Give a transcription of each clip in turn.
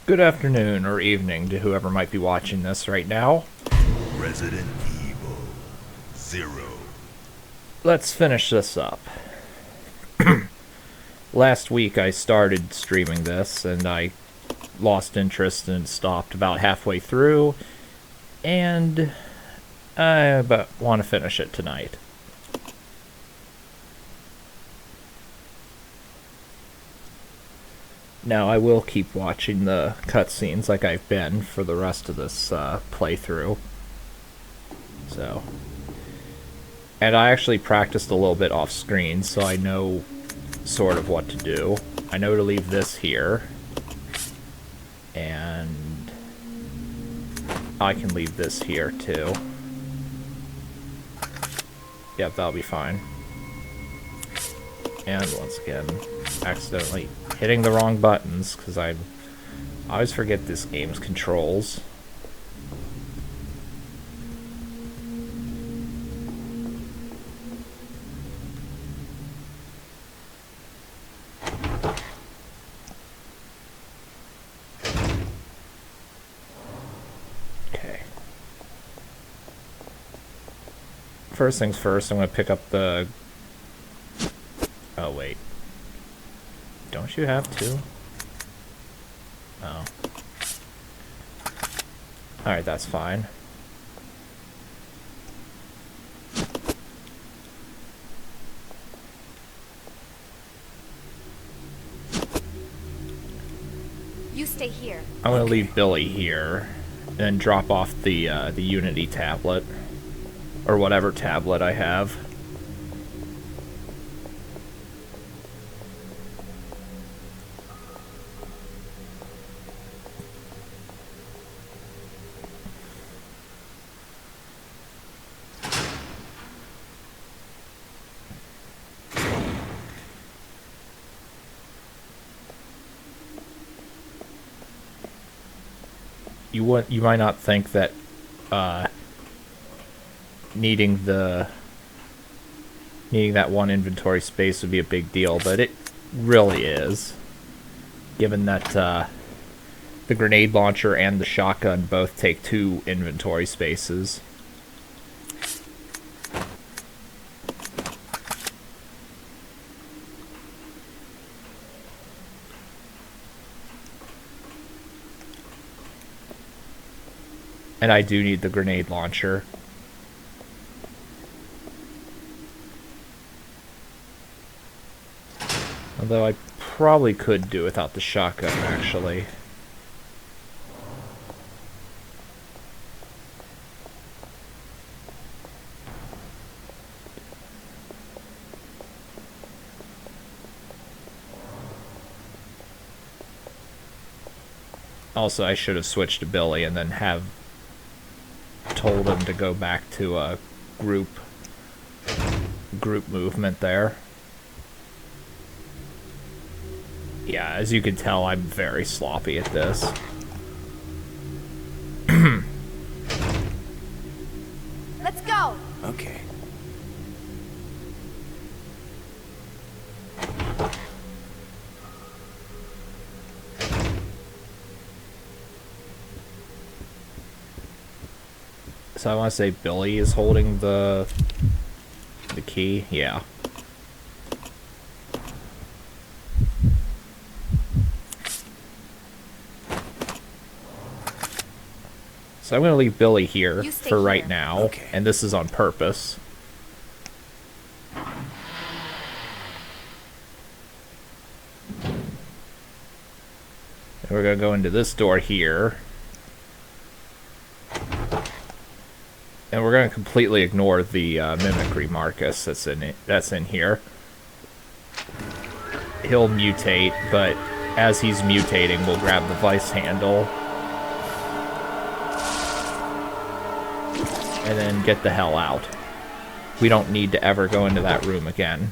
Good afternoon or evening to whoever might be watching this right now. Resident Evil Zero. Let's finish this up. Last week I started streaming this and I lost interest and stopped about halfway through, and I want to finish it tonight. Now I will keep watching the cutscenes like I've been for the rest of this playthrough. So, and I actually practiced a little bit off screen, so I know sort of what to do. I know to leave this here, and I can leave this here too. Yep, that'll be fine. And once again, accidentally hitting the wrong buttons, because I always forget this game's controls. Okay. First things first, I'm going to pick up the... Oh, wait. Don't you have to? Oh. Alright, that's fine. You stay here. I'm going to leave Billy here, and drop off the Unity tablet, or whatever tablet I have. You might not think that needing that one inventory space would be a big deal, but it really is, given that the grenade launcher and the shotgun both take 2 inventory spaces. And I do need the grenade launcher. Although I probably could do without the shotgun, actually. Also, I should have switched to Billy and then have told him to go back to a group movement there. Yeah, as you can tell, I'm very sloppy at this. Let's go. Okay. So I want to say Billy is holding the key. Yeah. So I'm going to leave Billy here for right now, Okay. and this is on purpose. And we're going to go into this door here. And we're going to completely ignore the mimicry Marcus that's in here. He'll mutate, but as he's mutating, we'll grab the vice handle. And then get the hell out. We don't need to ever go into that room again.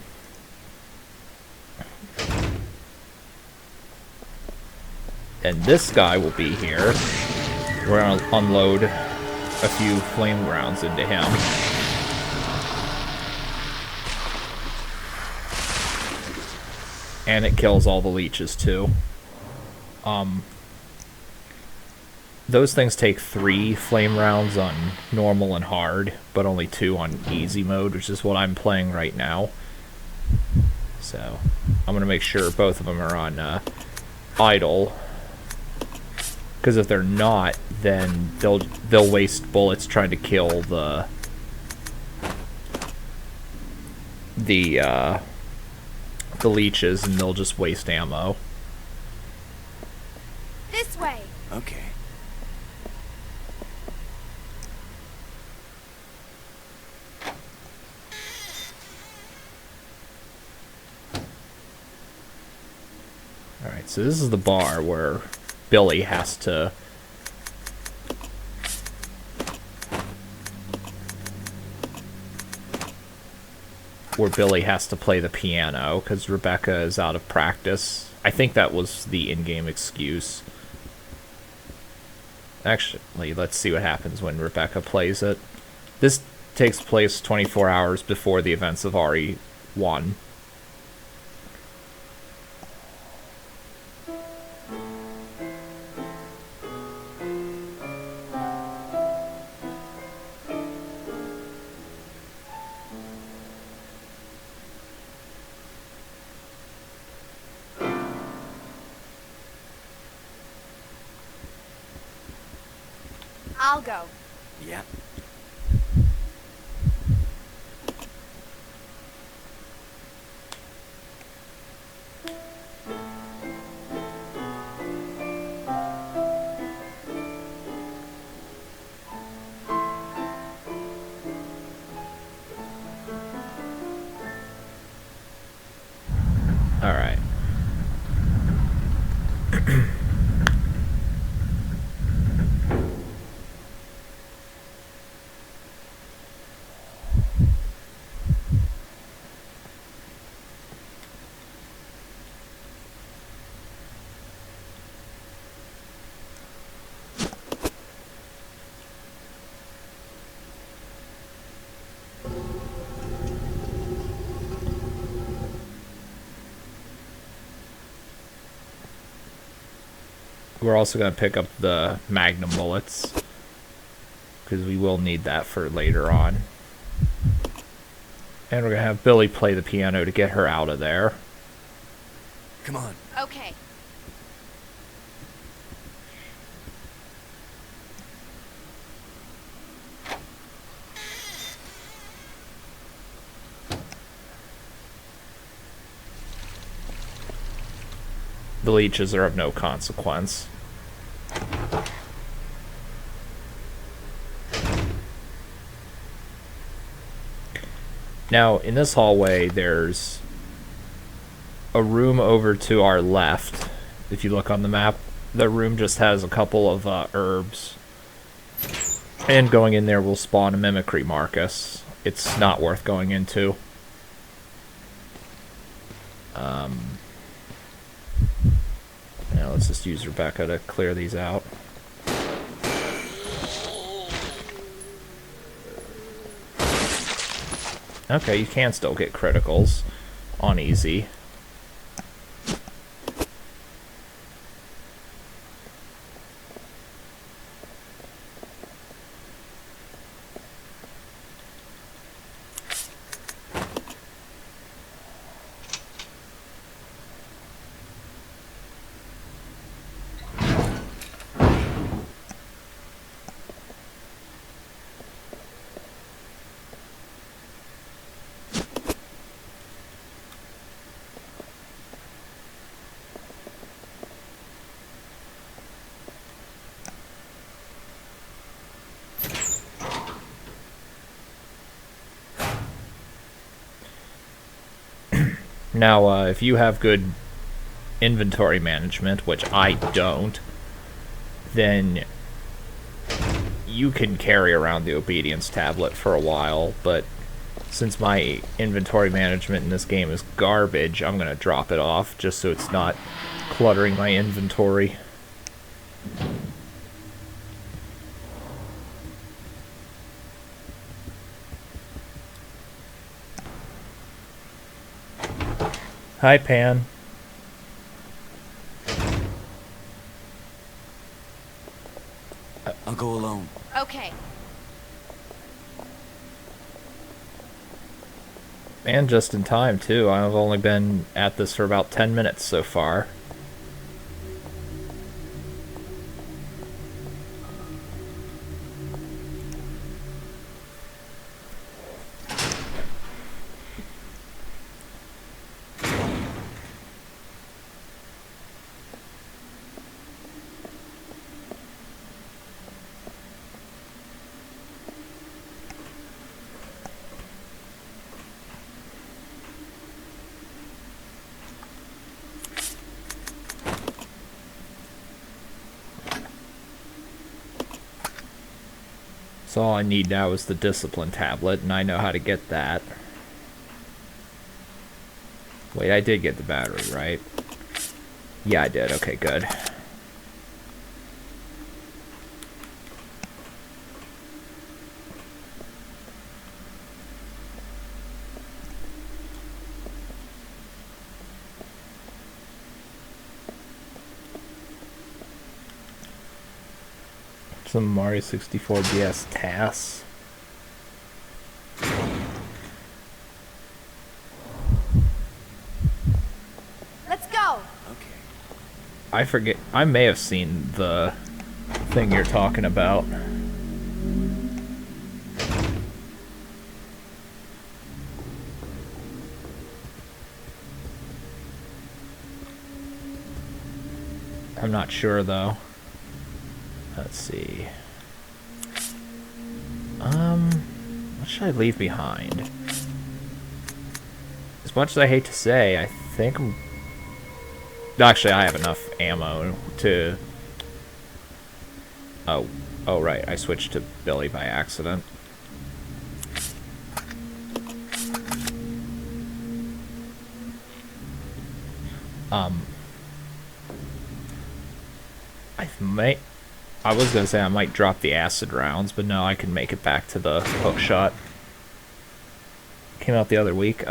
And this guy will be here. We're going to unload a few flame rounds into him. And it kills all the leeches too. those things take 3 flame rounds on normal and hard, but only 2 on easy mode, which is what I'm playing right now. So I'm gonna make sure both of them are on idle, because if they're not, then they'll waste bullets trying to kill the leeches, and they'll just waste ammo. This way. Okay. Alright, so this is the bar where Billy has to... play the piano, because Rebecca is out of practice. I think that was the in-game excuse. Actually, let's see what happens when Rebecca plays it. This takes place 24 hours before the events of RE1. I'll go. Yeah. All right. We're also going to pick up the Magnum bullets, because we will need that for later on. And we're going to have Billy play the piano to get her out of there. Come on. Okay. The leeches are of no consequence. Now, in this hallway, there's a room over to our left. If you look on the map, the room just has a couple of herbs. And going in there will spawn a Mimicry Marcus. It's not worth going into. Now let's just use Rebecca to clear these out. Okay, you can still get criticals on easy. Now, if you have good inventory management, which I don't, then you can carry around the obedience tablet for a while, but since my inventory management in this game is garbage, I'm going to drop it off just so it's not cluttering my inventory. Hi, Pan. I'll go alone. Okay. And just in time, too. I've only been at this for about 10 minutes so far. So all I need now is the discipline tablet, and I know how to get that. Wait, I did get the battery, right? Yeah, I did. Okay, good. Some Mario 64 DS TAS. Let's go. Okay. I forget. I may have seen the thing you're talking about. I'm not sure though. Let's see. What should I leave behind? As much as I hate to say, I think actually I have enough ammo to... Oh right, I switched to Billy by accident. I was gonna say I might drop the acid rounds, but no, I can make it back to the hook shot. Came out the other week.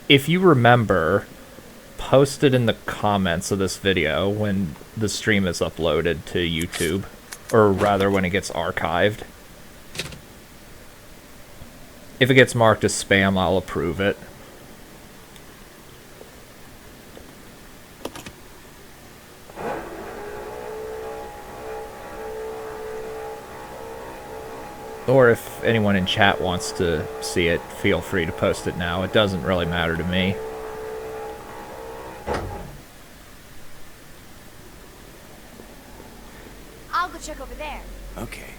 If you remember, post it in the comments of this video when the stream is uploaded to YouTube, or rather when it gets archived. If it gets marked as spam, I'll approve it. Or if anyone in chat wants to see it, feel free to post it now. It doesn't really matter to me. I'll go check over there. Okay.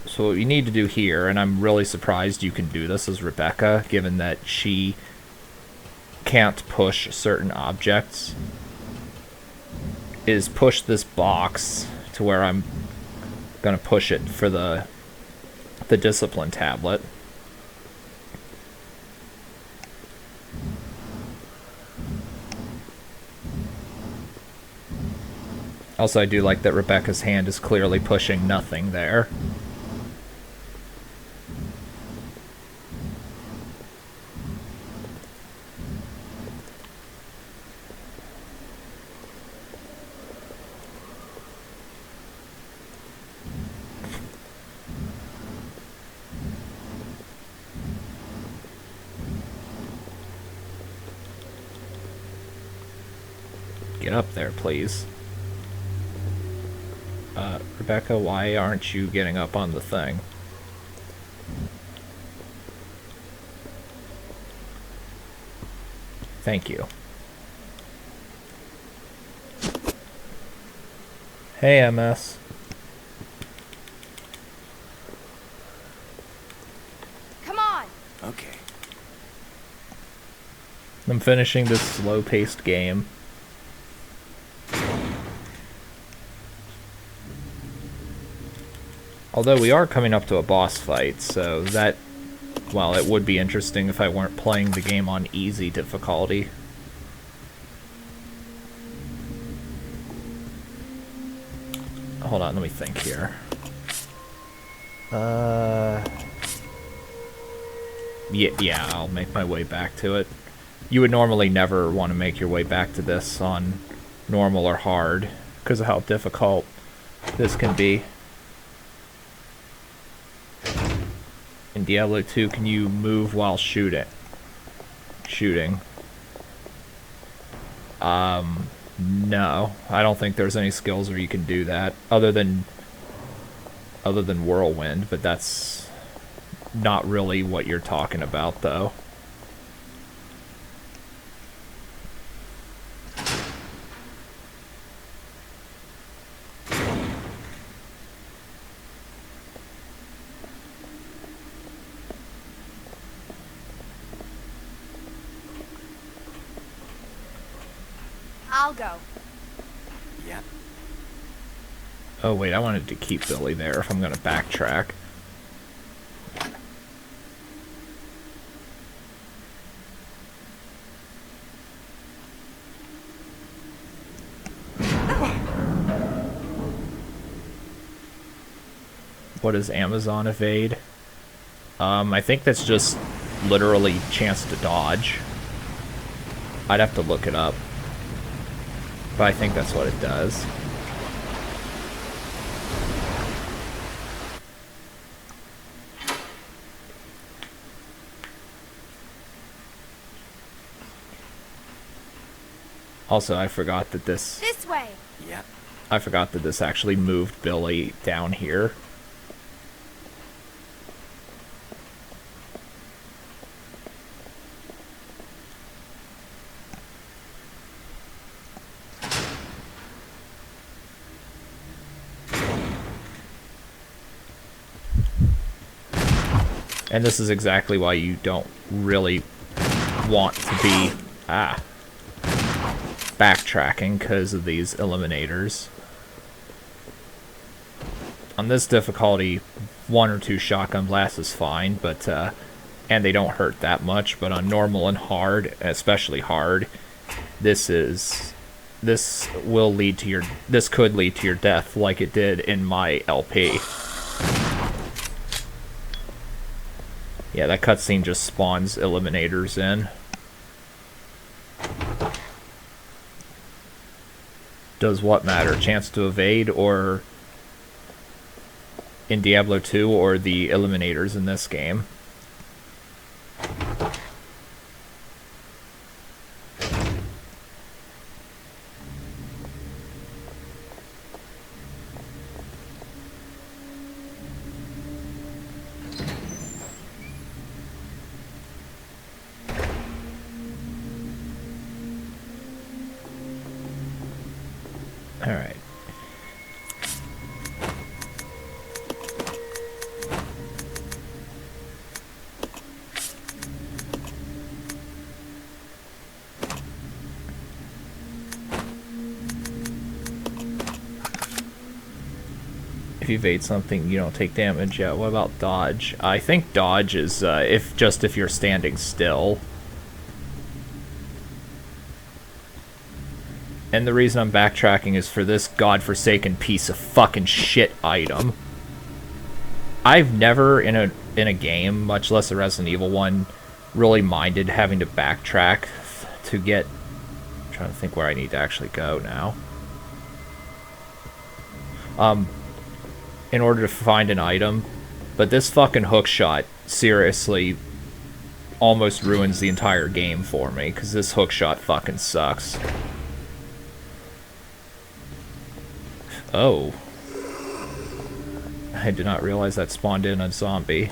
So what you need to do here, and I'm really surprised you can do this as Rebecca, given that she can't push certain objects, is push this box to where I'm gonna push it for the discipline tablet. Also, I do like that Rebecca's hand is clearly pushing nothing there. Get up there, please. Rebecca, why aren't you getting up on the thing? Thank you. Hey, MS. Come on. Okay. I'm finishing this slow-paced game. Although we are coming up to a boss fight, so that, well, it would be interesting if I weren't playing the game on easy difficulty. Hold on, let me think here. Yeah, I'll make my way back to it. You would normally never want to make your way back to this on normal or hard, because of how difficult this can be. In Diablo 2, can you move while shooting? No. I don't think there's any skills where you can do that other than Whirlwind, but that's not really what you're talking about though. I'll go. Yeah. Oh wait, I wanted to keep Billy there if I'm gonna backtrack. What is Amazon evade? I think that's just literally chance to dodge. I'd have to look it up. But I think that's what it does. Also, I forgot that This way. Yeah. I forgot that this actually moved Billy down here. And this is exactly why you don't really want to be backtracking, because of these eliminators. On this difficulty, 1 or 2 shotgun blasts is fine, but and they don't hurt that much. But on normal and hard, especially hard, this could lead to your death, like it did in my LP. Yeah, that cutscene just spawns eliminators in. Does what matter? Chance to evade, or in Diablo 2, or the eliminators in this game? Alright. If you evade something, you don't take damage. Yeah, what about dodge? I think dodge is if you're standing still. And the reason I'm backtracking is for this godforsaken piece of fucking shit item. I've never in a game, much less a Resident Evil one, really minded having to backtrack to get. I'm trying to think where I need to actually go now. In order to find an item, but this fucking hookshot seriously almost ruins the entire game for me, because this hookshot fucking sucks. Oh. I did not realize that spawned in a zombie.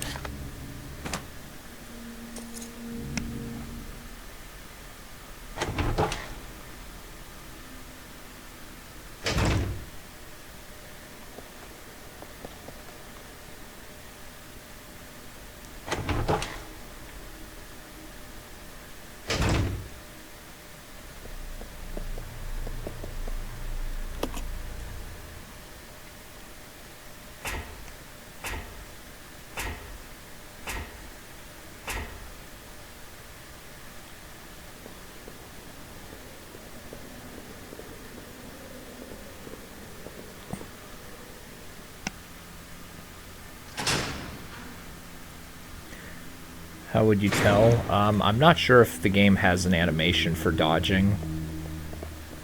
How would you tell? I'm not sure if the game has an animation for dodging.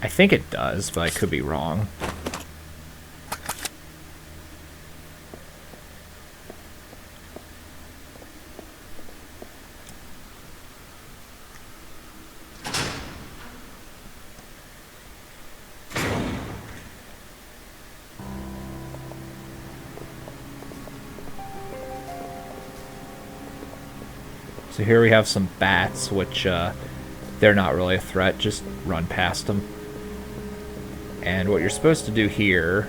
I think it does, but I could be wrong. So here we have some bats, which they're not really a threat, just run past them. And what you're supposed to do here,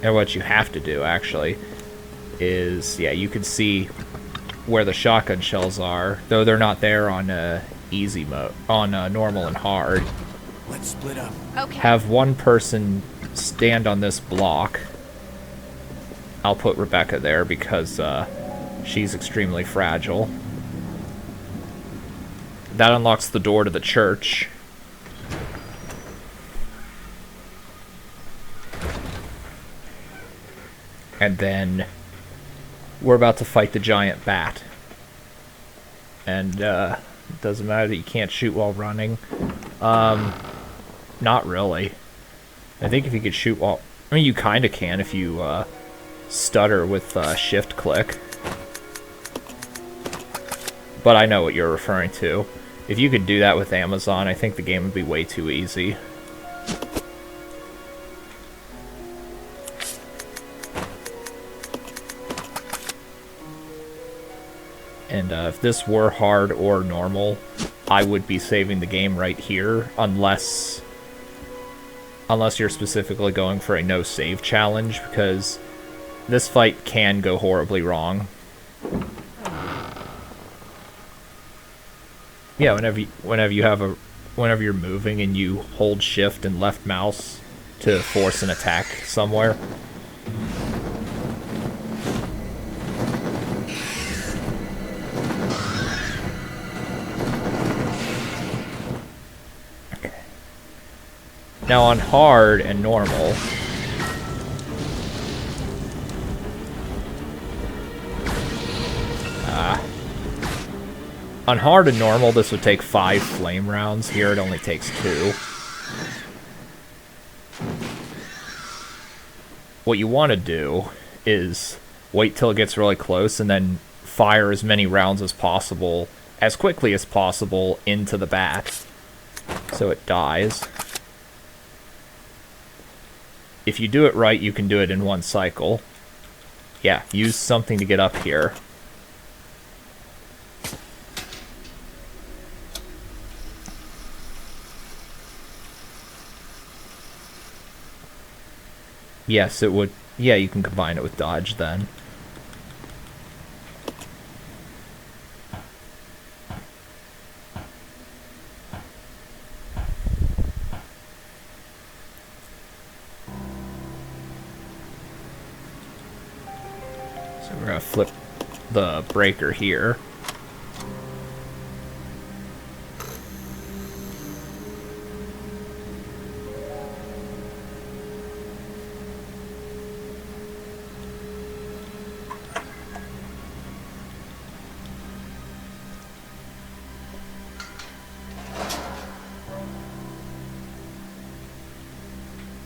and what you have to do actually, is, yeah, you can see where the shotgun shells are, though they're not there on easy mode, on normal and hard. Let's split up. Okay. Have one person stand on this block. I'll put Rebecca there because she's extremely fragile. That unlocks the door to the church. And then we're about to fight the giant bat. And it doesn't matter that you can't shoot while running. Not really. I think if you could shoot while... I mean, you kind of can if you stutter with shift click. But I know what you're referring to. If you could do that with Amazon, I think the game would be way too easy. And if this were hard or normal, I would be saving the game right here, unless you're specifically going for a no save challenge, because this fight can go horribly wrong. Yeah, whenever you're moving and you hold shift and left mouse to force an attack somewhere. Now on hard and normal, on hard and normal this would take 5 flame rounds. Here it only takes 2. What you want to do is wait till it gets really close and then fire as many rounds as possible, as quickly as possible, into the bat so it dies. If you do it right, you can do it in one cycle. Yeah, use something to get up here. Yes, it would. Yeah, you can combine it with dodge then. So we're gonna flip the breaker here.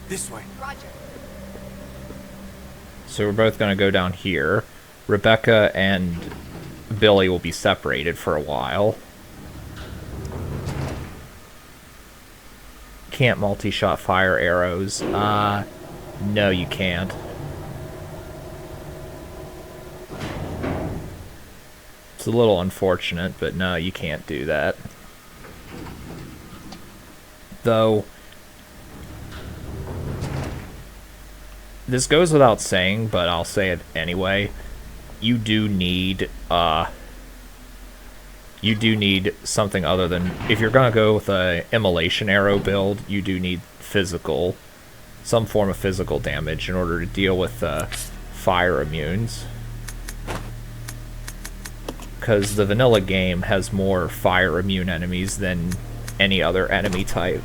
This way. Roger. So we're both going to go down here. Rebecca and Billy will be separated for a while. Can't multi-shot fire arrows. No, you can't. It's a little unfortunate, but no, you can't do that. Though... this goes without saying, but I'll say it anyway. You do need something other than... if you're gonna go with a immolation arrow build, you do need some form of physical damage in order to deal with fire immunes. Because the vanilla game has more fire immune enemies than any other enemy type,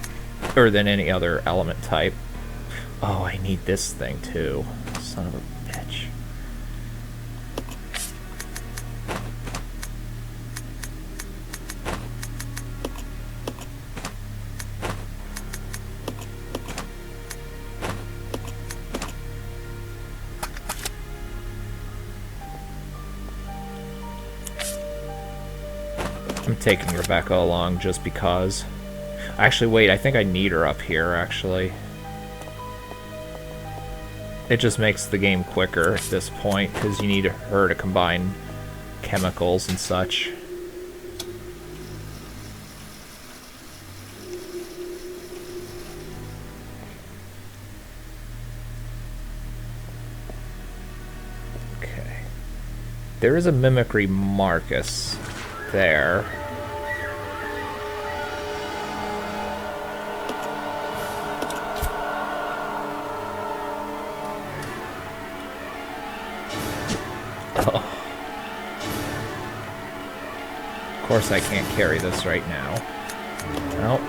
or than any other element type. Oh, I need this thing too. Son of a bitch. I'm taking Rebecca along just because. Actually, wait, I think I need her up here, actually. It just makes the game quicker at this point, because you need her to combine chemicals and such. there is a mimicry Marcus there. Oh. Of course I can't carry this right now. Nope.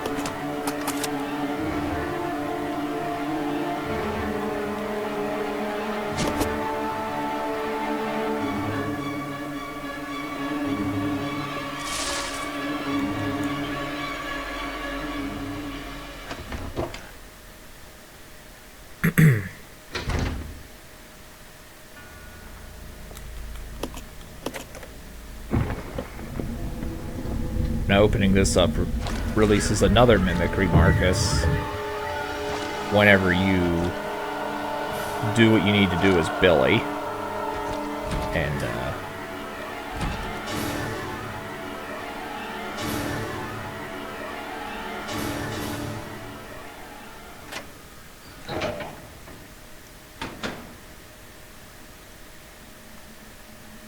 Now opening this up releases another mimicry Marcus whenever you do what you need to do as Billy. And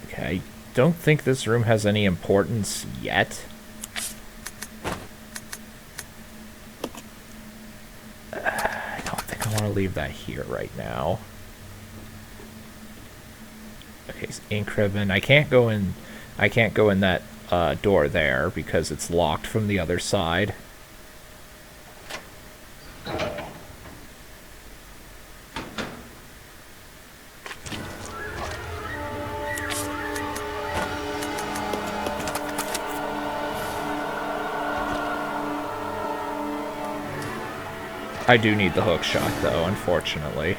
okay, I don't think this room has any importance yet. Leave that here right now. Okay, so ink ribbon. I can't go in that door there because it's locked from the other side. I do need the hook shot, though, unfortunately.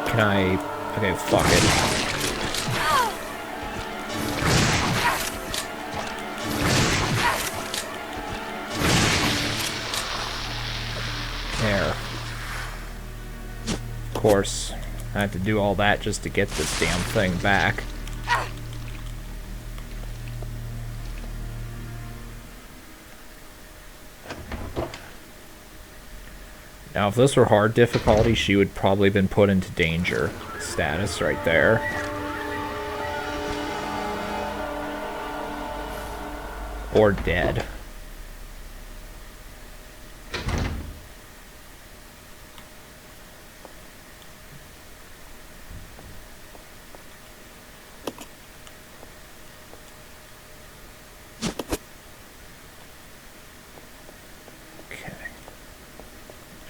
Can I... Okay, fuck it. There. Of course, I had to do all that just to get this damn thing back. Now, if this were hard difficulty, she would probably have been put into danger status right there. Or dead.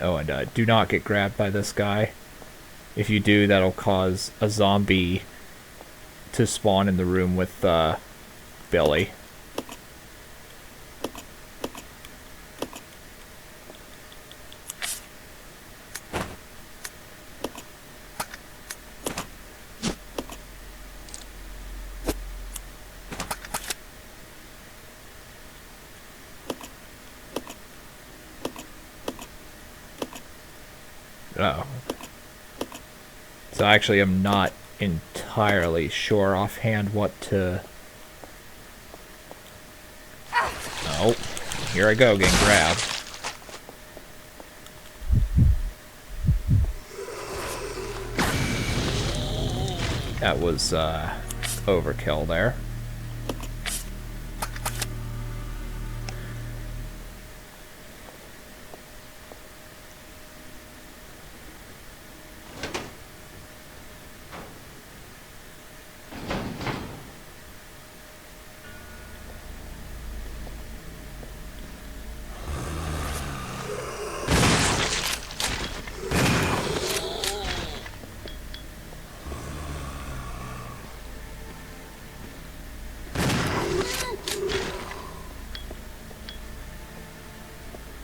Oh, and do not get grabbed by this guy. If you do, that'll cause a zombie to spawn in the room with Billy. Oh. So actually I'm not entirely sure offhand what to... Oh, here I go, getting grabbed. That was overkill there.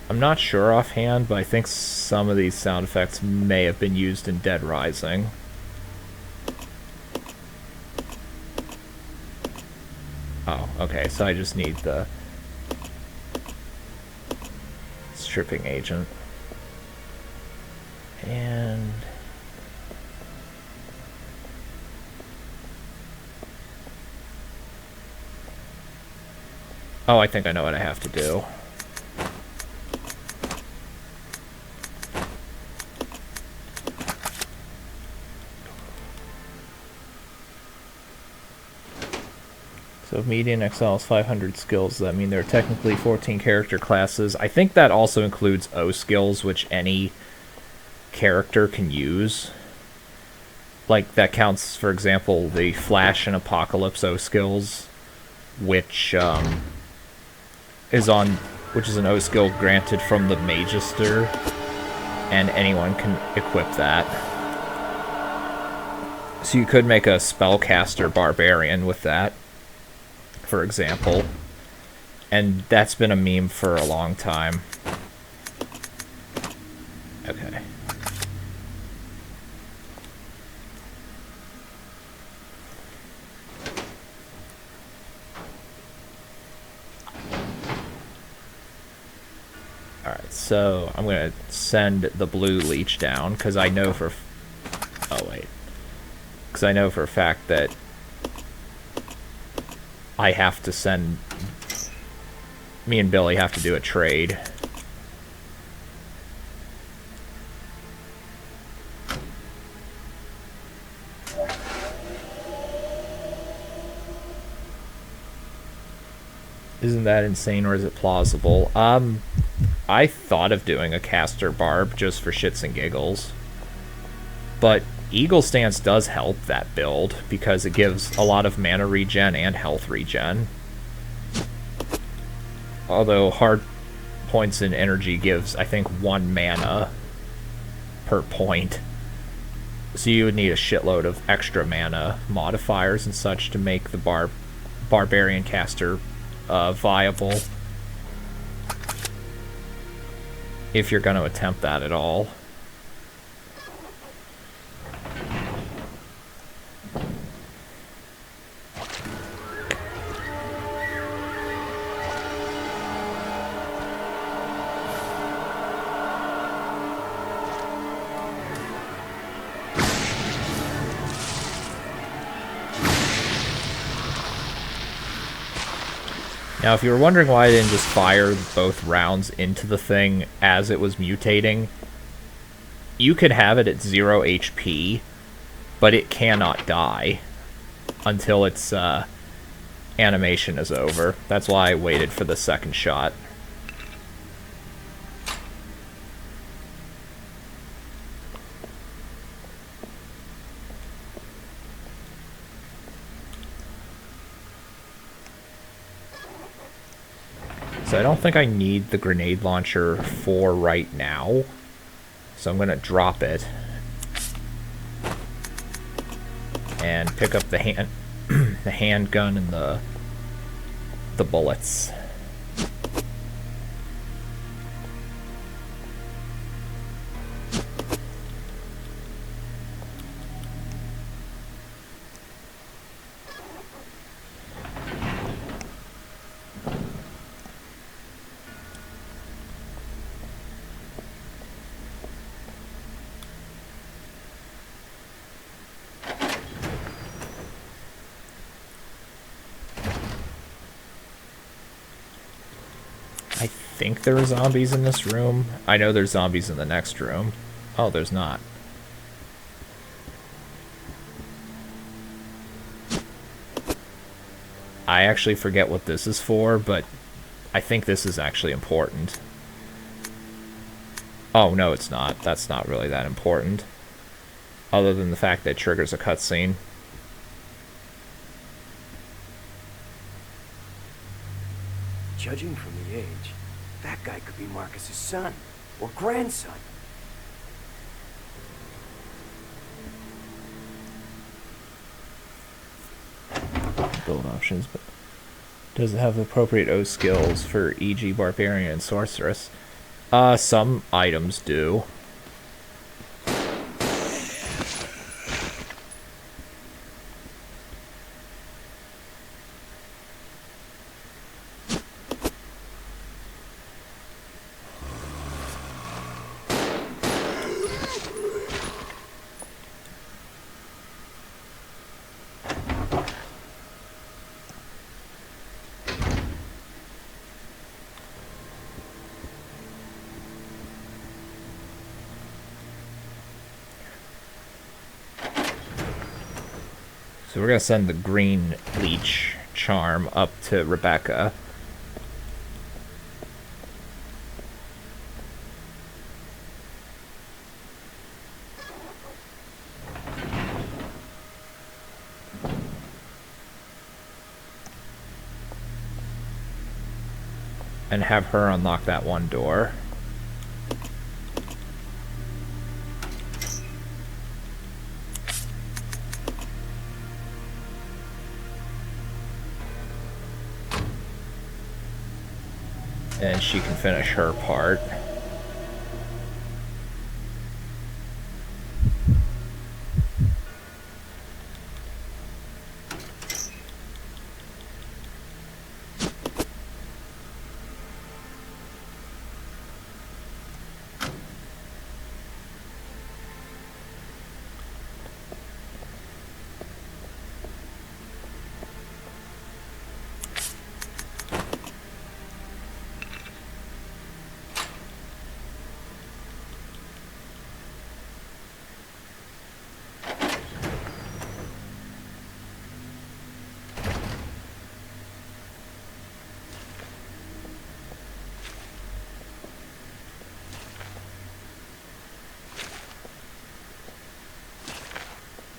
I'm not sure offhand, but I think some of these sound effects may have been used in Dead Rising. Oh, okay, so I just need the stripping agent. And... Oh, I think I know what I have to do. So if median excels 500 skills, that mean there are technically 14 character classes. I think that also includes O skills, which any character can use. Like, that counts, for example, the Flash and Apocalypse O skills, which is an O skill granted from the Magister, and anyone can equip that. So you could make a Spellcaster Barbarian with that, for example. And that's been a meme for a long time. Okay. Alright, so I'm going to send the blue leech down, because I know for... Oh, wait. Because I know for a fact that I have to send... Me and Billy have to do a trade. Isn't that insane, or is it plausible? I thought of doing a caster barb just for shits and giggles. But Eagle Stance does help that build, because it gives a lot of mana regen and health regen. Although hard points in energy gives, I think, 1 mana per point. So you would need a shitload of extra mana modifiers and such to make the Barbarian caster viable. If you're going to attempt that at all. Now, if you were wondering why I didn't just fire both rounds into the thing as it was mutating, you could have it at 0 HP, but it cannot die until its animation is over. That's why I waited for the second shot. So I don't think I need the grenade launcher for right now. So I'm going to drop it. And pick up the handgun and the bullets. I think there are zombies in this room. I know there's zombies in the next room. Oh, there's not. I actually forget what this is for, but I think this is actually important. Oh, no, it's not. That's not really that important. Other than the fact that it triggers a cutscene. Judging from the age, that guy could be Marcus's son or grandson. Build options, but does it have appropriate O skills for e.g. Barbarian and Sorceress? Some items do. So we're gonna send the green leech charm up to Rebecca. And have her unlock that one door. And she can finish her part.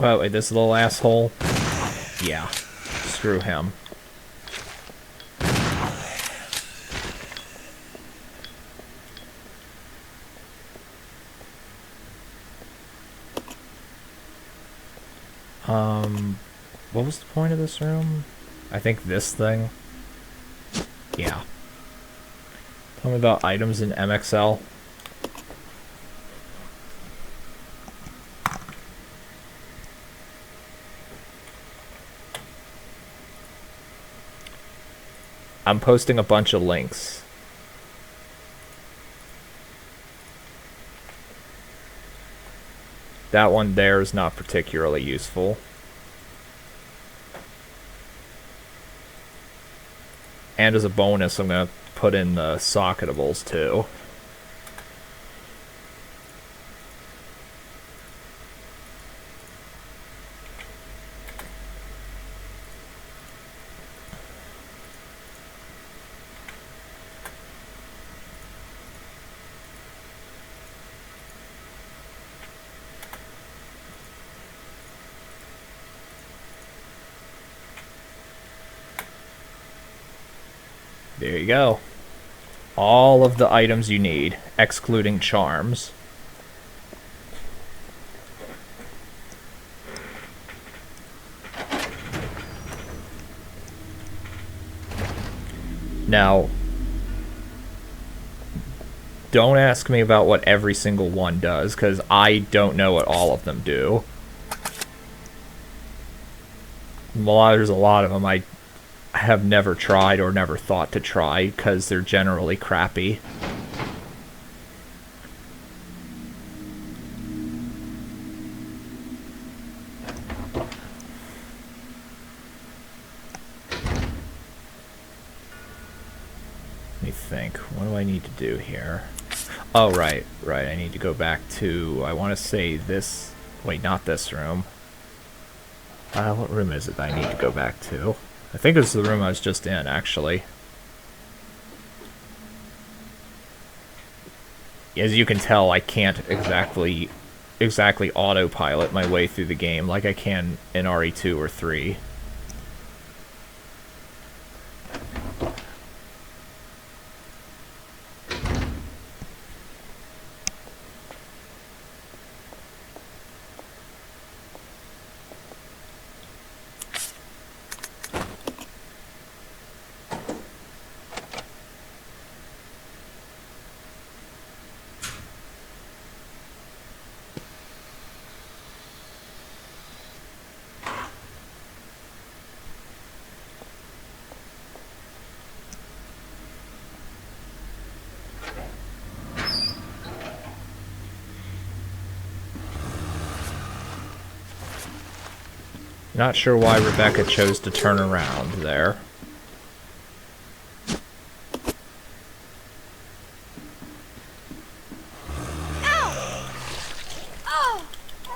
Oh, wait, this little asshole? Yeah. Screw him. What was the point of this room? I think this thing? Yeah. Tell me about items in MXL. I'm posting a bunch of links. That one there is not particularly useful. And as a bonus, I'm going to put in the socketables too. There you go. All of the items you need, excluding charms. Now, don't ask me about what every single one does, because I don't know what all of them do. Well, there's a lot of them I have never tried or never thought to try because they're generally crappy. Let me think. What do I need to do here? Oh, right. I need to go back to, I want to say this. Wait, not this room. What room is it that I need to go back to? I think it's the room I was just in, actually. As you can tell, I can't exactly autopilot my way through the game like I can in RE2 or 3. Not sure why Rebecca chose to turn around there.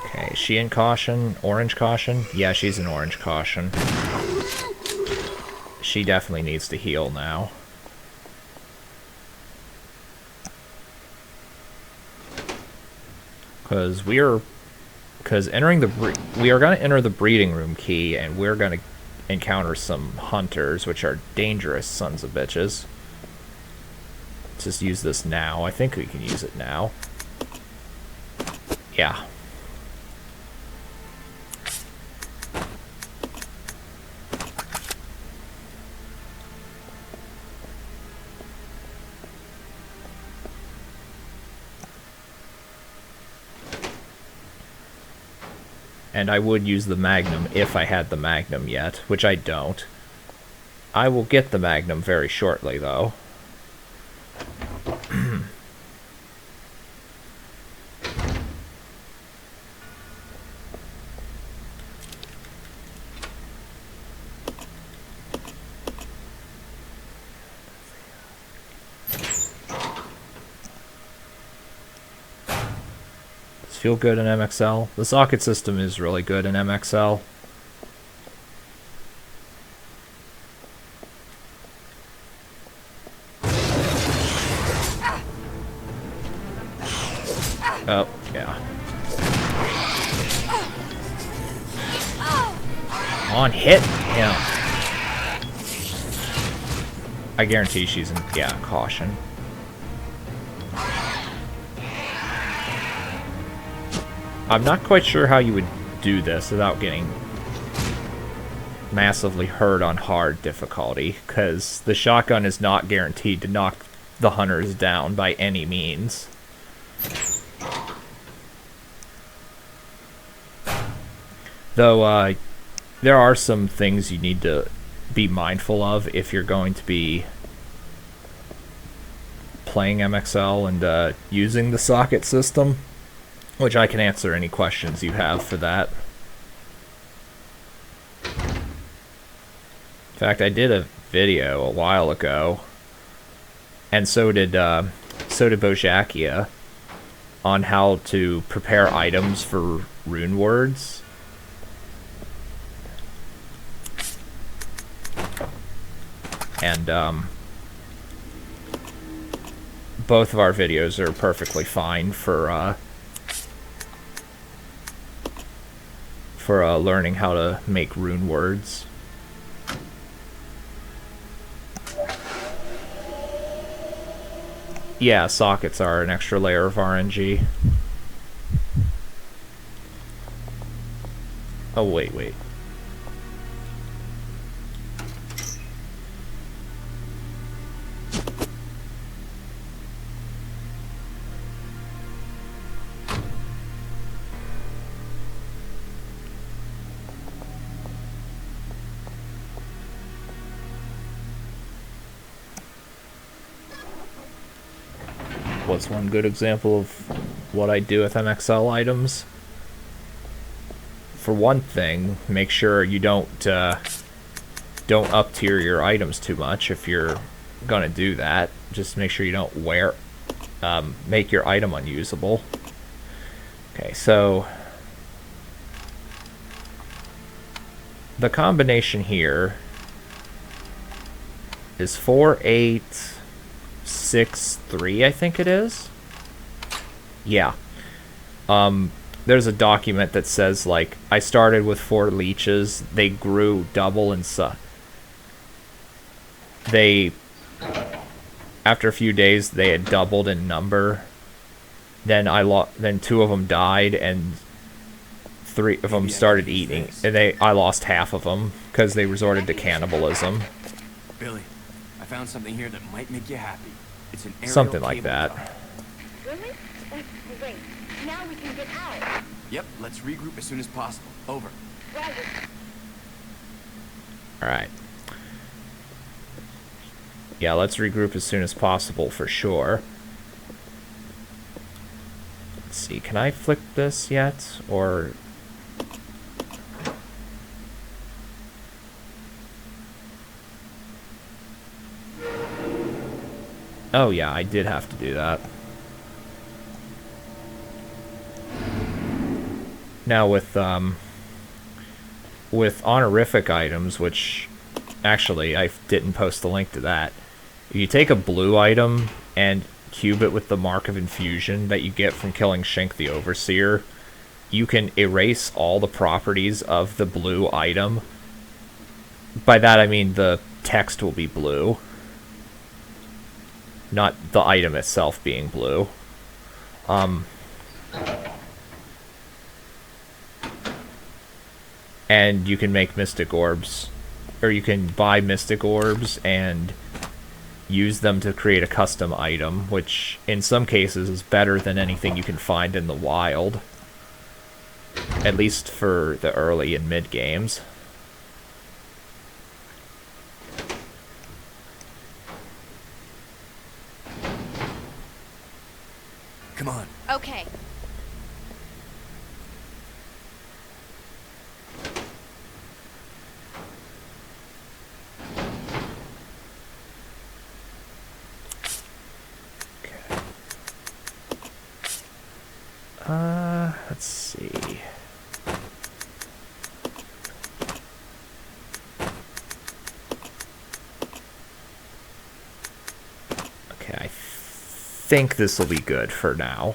Okay, Is she in caution? Orange caution? Yeah, she's in orange caution. She definitely needs to heal now. Because we are going to enter the breeding room key, and we're going to encounter some hunters, which are dangerous sons of bitches. Let's just use this now. I think we can use it now. Yeah. And I would use the Magnum if I had the Magnum yet, which I don't. I will get the Magnum very shortly, though. Feel good in MXL. The socket system is really good in MXL. Oh, yeah. On, hit him. I guarantee she's in, yeah, caution. I'm not quite sure how you would do this without getting massively hurt on hard difficulty, because the shotgun is not guaranteed to knock the hunters down by any means. Though, there are some things you need to be mindful of if you're going to be playing MXL and using the socket system. Which I can answer any questions you have for that. In fact, I did a video a while ago, and so did Bojakia, on how to prepare items for rune words. And both of our videos are perfectly fine for learning how to make rune words. Yeah, sockets are an extra layer of RNG. Oh, wait. What's one good example of what I do with MXL items? For one thing, make sure you don't up tier your items too much if you're gonna do that. Just make sure you don't make your item unusable. Okay, so the combination here is 4, 8, 6, 3, I think it is. Yeah. There's a document that says, like, I started with 4 leeches. They grew double in size. After a few days, they had doubled in number. Then then 2 of them died, and 3 of them started eating. And I lost half of them because they resorted to cannibalism. Billy, I found something here that might make you happy. It's an aerial Something like cable that. car. Really? Great. Now we can get out. Yep, let's regroup as soon as possible. Over. Roger. Alright. Yeah, let's regroup as soon as possible for sure. Let's see, can I flick this yet? Or... oh yeah, I did have to do that. Now with honorific items, which actually I didn't post the link to that. You take a blue item and cube it with the Mark of Infusion that you get from killing Shink the Overseer. You can erase all the properties of the blue item. By that I mean the text will be blue, not the item itself being blue. And you can make Mystic Orbs, or you can buy Mystic Orbs and use them to create a custom item, which in some cases is better than anything you can find in the wild. At least for the early and mid games. Come on. Okay. Let's see. Okay, I think this will be good for now.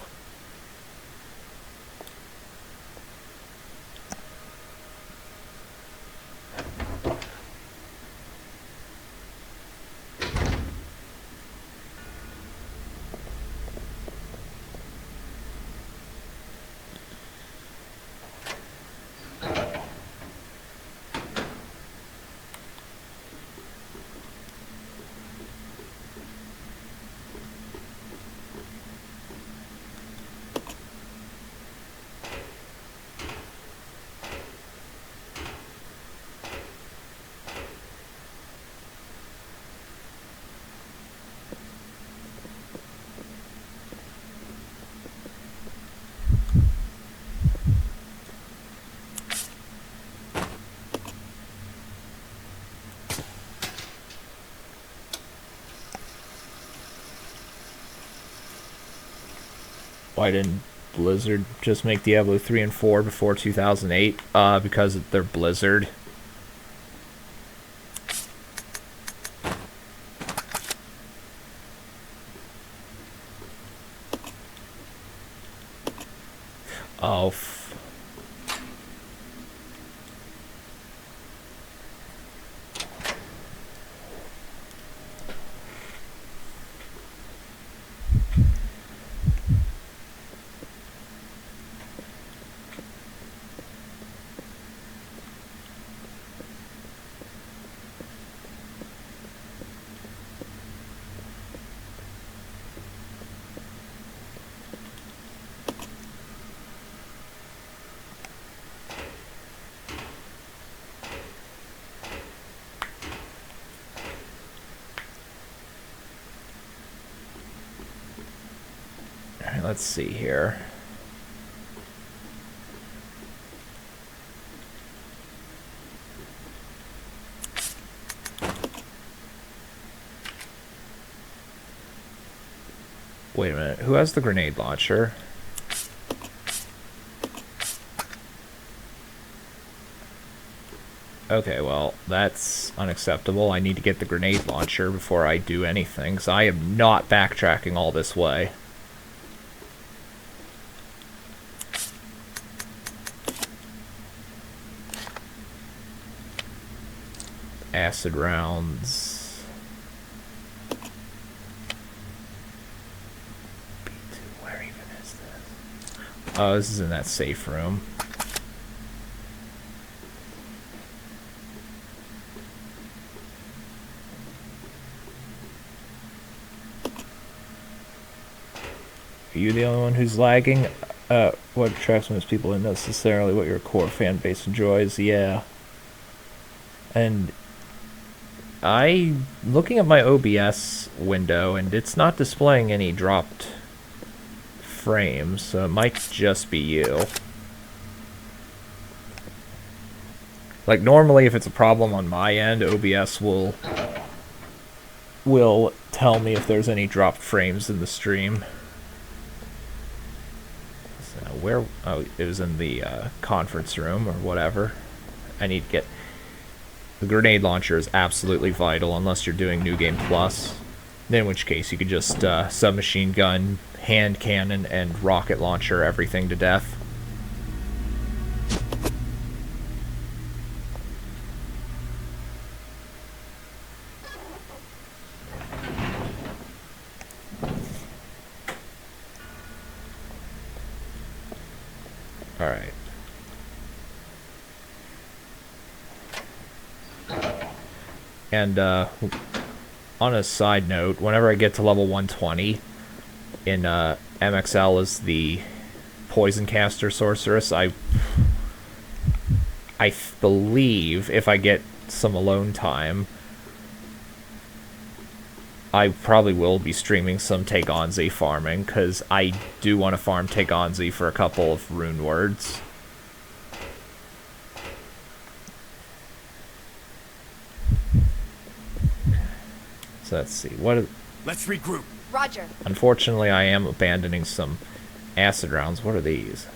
Why didn't Blizzard just make Diablo 3 and 4 before 2008? Because they're Blizzard. Oh, Alright, let's see here. Wait a minute, who has the grenade launcher? Okay, well, that's unacceptable. I need to get the grenade launcher before I do anything, because I am not backtracking all this way. Acid rounds. B2, where even is this? Oh, this is in that safe room. Are you the only one who's lagging? What attracts most people isn't necessarily what your core fan base enjoys, yeah. And looking at my OBS window, and it's not displaying any dropped frames, so it might just be you. Like, normally if it's a problem on my end, OBS will tell me if there's any dropped frames in the stream. So where... Oh, it was in the conference room or whatever. I need to get... The grenade launcher is absolutely vital unless you're doing New Game Plus. In which case you could just submachine gun, hand cannon, and rocket launcher everything to death. Alright. And, on a side note, whenever I get to level 120 in MXL as the Poison Caster Sorceress, I believe if I get some alone time, I probably will be streaming some Tegonzi farming, because I do want to farm Tegonzi for a couple of rune words. So let's see, Let's regroup. Roger. Unfortunately, I am abandoning some acid rounds. What are these?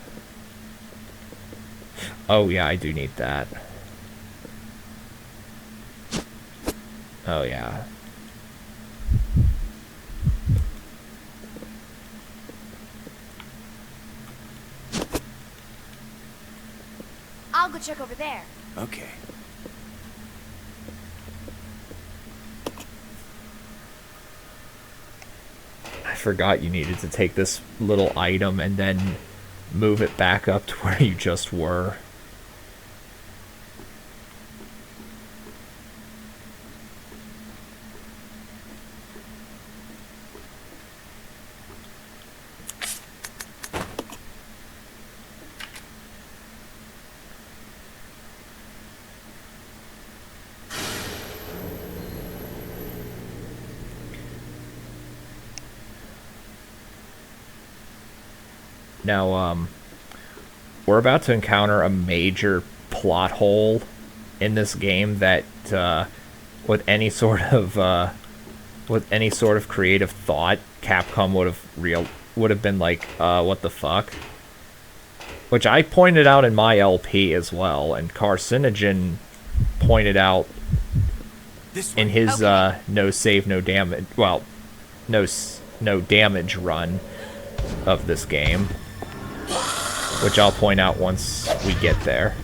Oh yeah, I do need that. Oh yeah. I'll go check over there. Okay. I forgot you needed to take this little item and then move it back up to where you just were. Now, we're about to encounter a major plot hole in this game that, with any sort of creative thought, Capcom would have been like, what the fuck? Which I pointed out in my LP as well, and Carcinogen pointed out in his no save, no damage, well, no damage run of this game. Which I'll point out once we get there.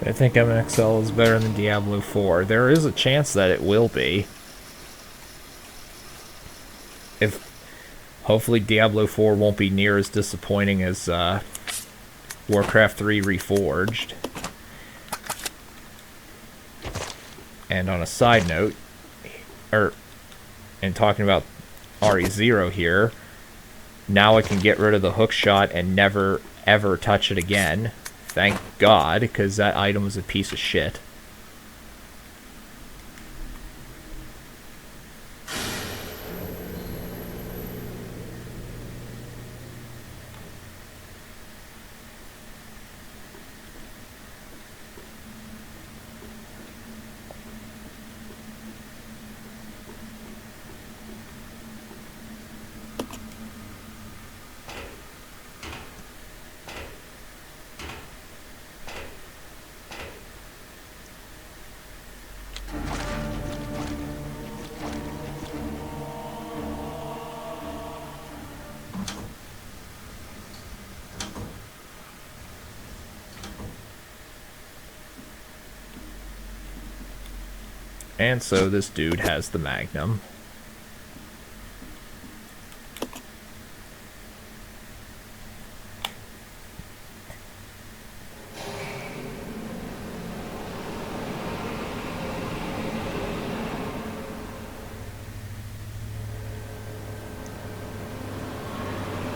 I think MXL is better than Diablo 4. There is a chance that it will be. Hopefully Diablo 4 won't be near as disappointing as Warcraft 3 Reforged. And on a side note, and talking about RE0 here, now I can get rid of the hook shot and never ever touch it again. Thank God, because that item was a piece of shit. And so this dude has the Magnum.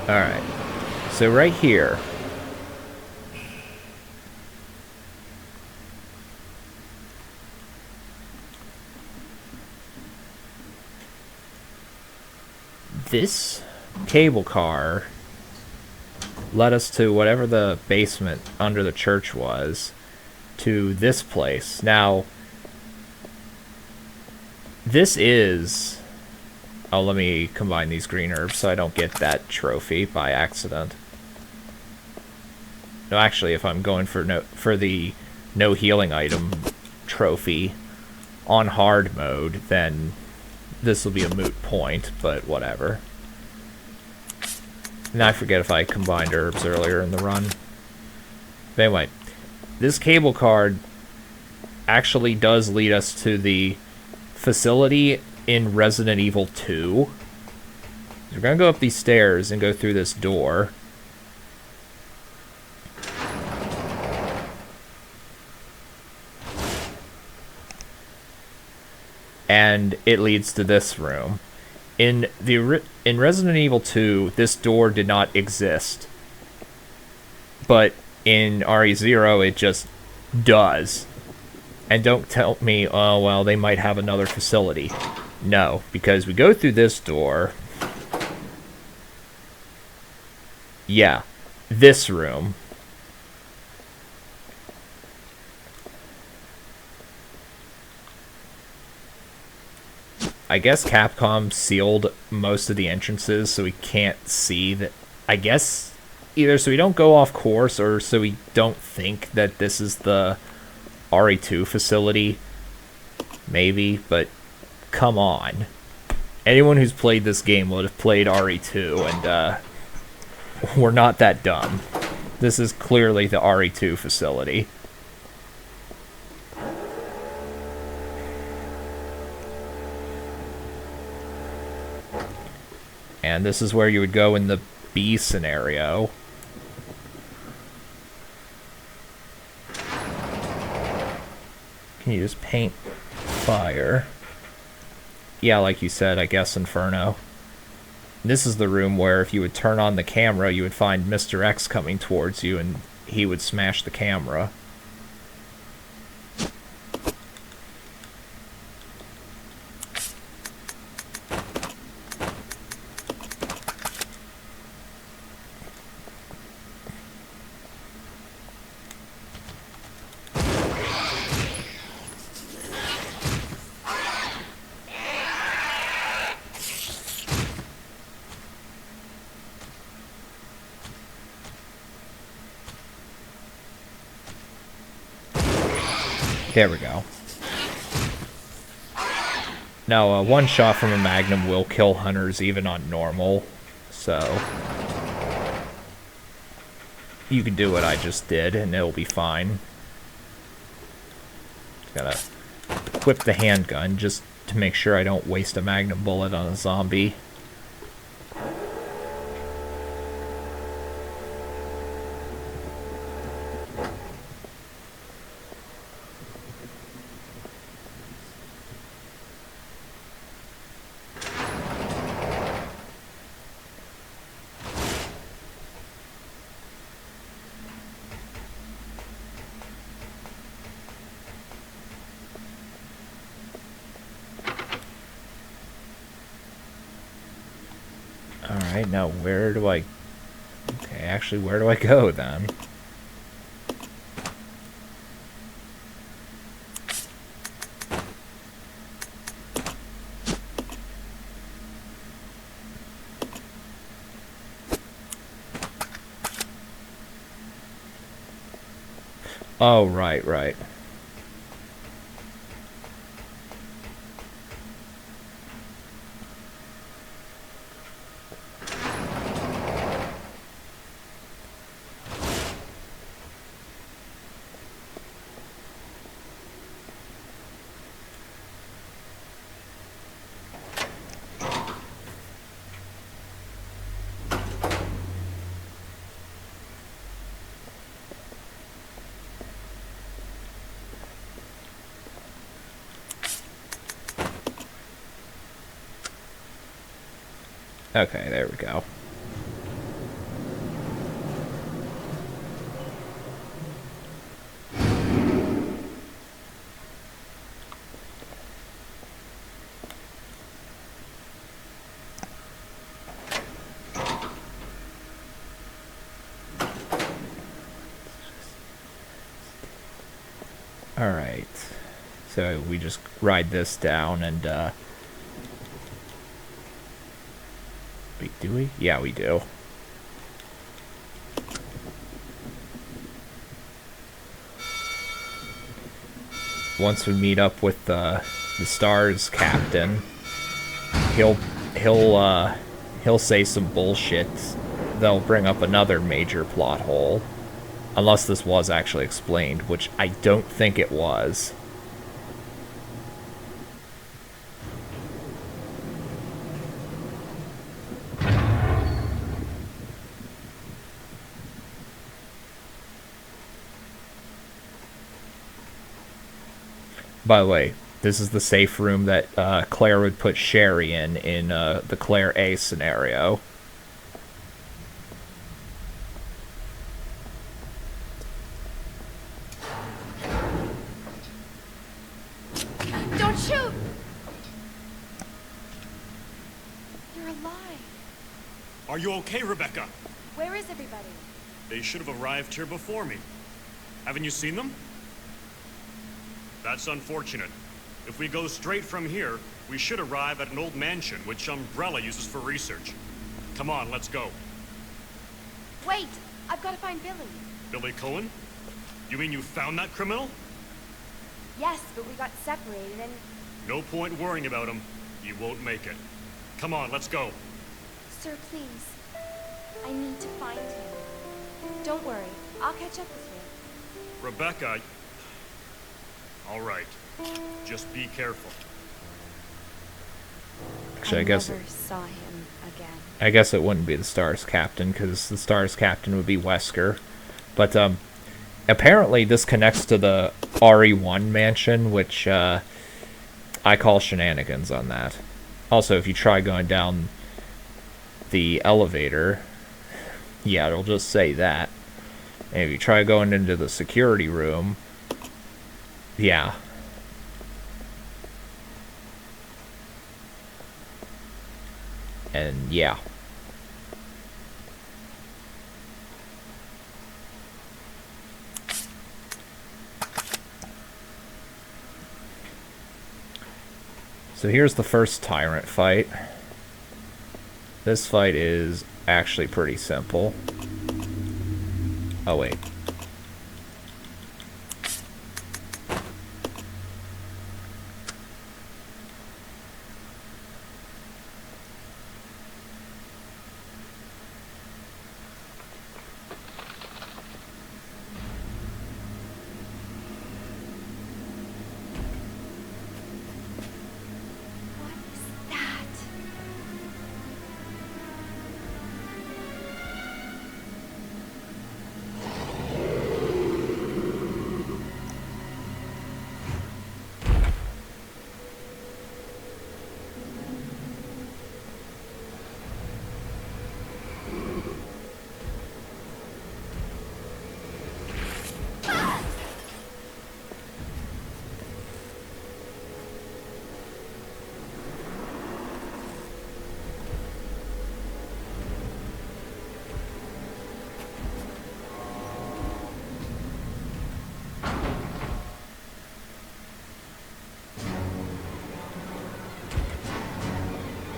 Alright. So right here. This cable car led us to whatever the basement under the church was, to this place. Now, this is... Oh, let me combine these green herbs so I don't get that trophy by accident. No, actually, if I'm going for the no healing item trophy on hard mode, then this will be a moot point, but whatever. And I forget if I combined herbs earlier in the run. But anyway, this cable card actually does lead us to the facility in Resident Evil 2. We're gonna go up these stairs and go through this door. And it leads to this room. In Resident Evil 2, this door did not exist. But in RE0, it just does. And don't tell me, oh, well, they might have another facility. No, because we go through this door. Yeah, this room. I guess Capcom sealed most of the entrances so we can't see that. I guess either so we don't go off course or so we don't think that this is the RE2 facility. Maybe, but come on. Anyone who's played this game would have played RE2, and we're not that dumb. This is clearly the RE2 facility. And this is where you would go in the B scenario. Can you just paint fire? Yeah, like you said, I guess Inferno. This is the room where if you would turn on the camera, you would find Mr. X coming towards you and he would smash the camera. There we go. Now, one shot from a Magnum will kill hunters even on normal, so you can do what I just did and it'll be fine. Gotta equip the handgun just to make sure I don't waste a Magnum bullet on a zombie. Alright, now where do I... Okay, actually, where do I go then? Oh, right, right. Okay, there we go. Alright. So we just ride this down and, wait, do we? Yeah, we do. Once we meet up with the STARS captain, he'll say some bullshit. They'll bring up another major plot hole. Unless this was actually explained, which I don't think it was. By the way, this is the safe room that Claire would put Sherry in the Claire A scenario. Don't shoot! You're alive. Are you okay, Rebecca? Where is everybody? They should have arrived here before me. Haven't you seen them? That's unfortunate. If we go straight from here, we should arrive at an old mansion which Umbrella uses for research. Come on, let's go. Wait! I've got to find Billy. Billy Cohen? You mean you found that criminal? Yes, but we got separated and... No point worrying about him. He won't make it. Come on, let's go. Sir, please. I need to find him. Don't worry. I'll catch up with you. Rebecca... All right. Just be careful. Actually, I guess never saw him again. I guess it wouldn't be the STARS captain, because the STARS captain would be Wesker. But apparently this connects to the RE1 mansion, which I call shenanigans on that. Also, if you try going down the elevator, yeah, it'll just say that. And if you try going into the security room, yeah. And yeah. So here's the first Tyrant fight. This fight is actually pretty simple. Oh wait. What is that?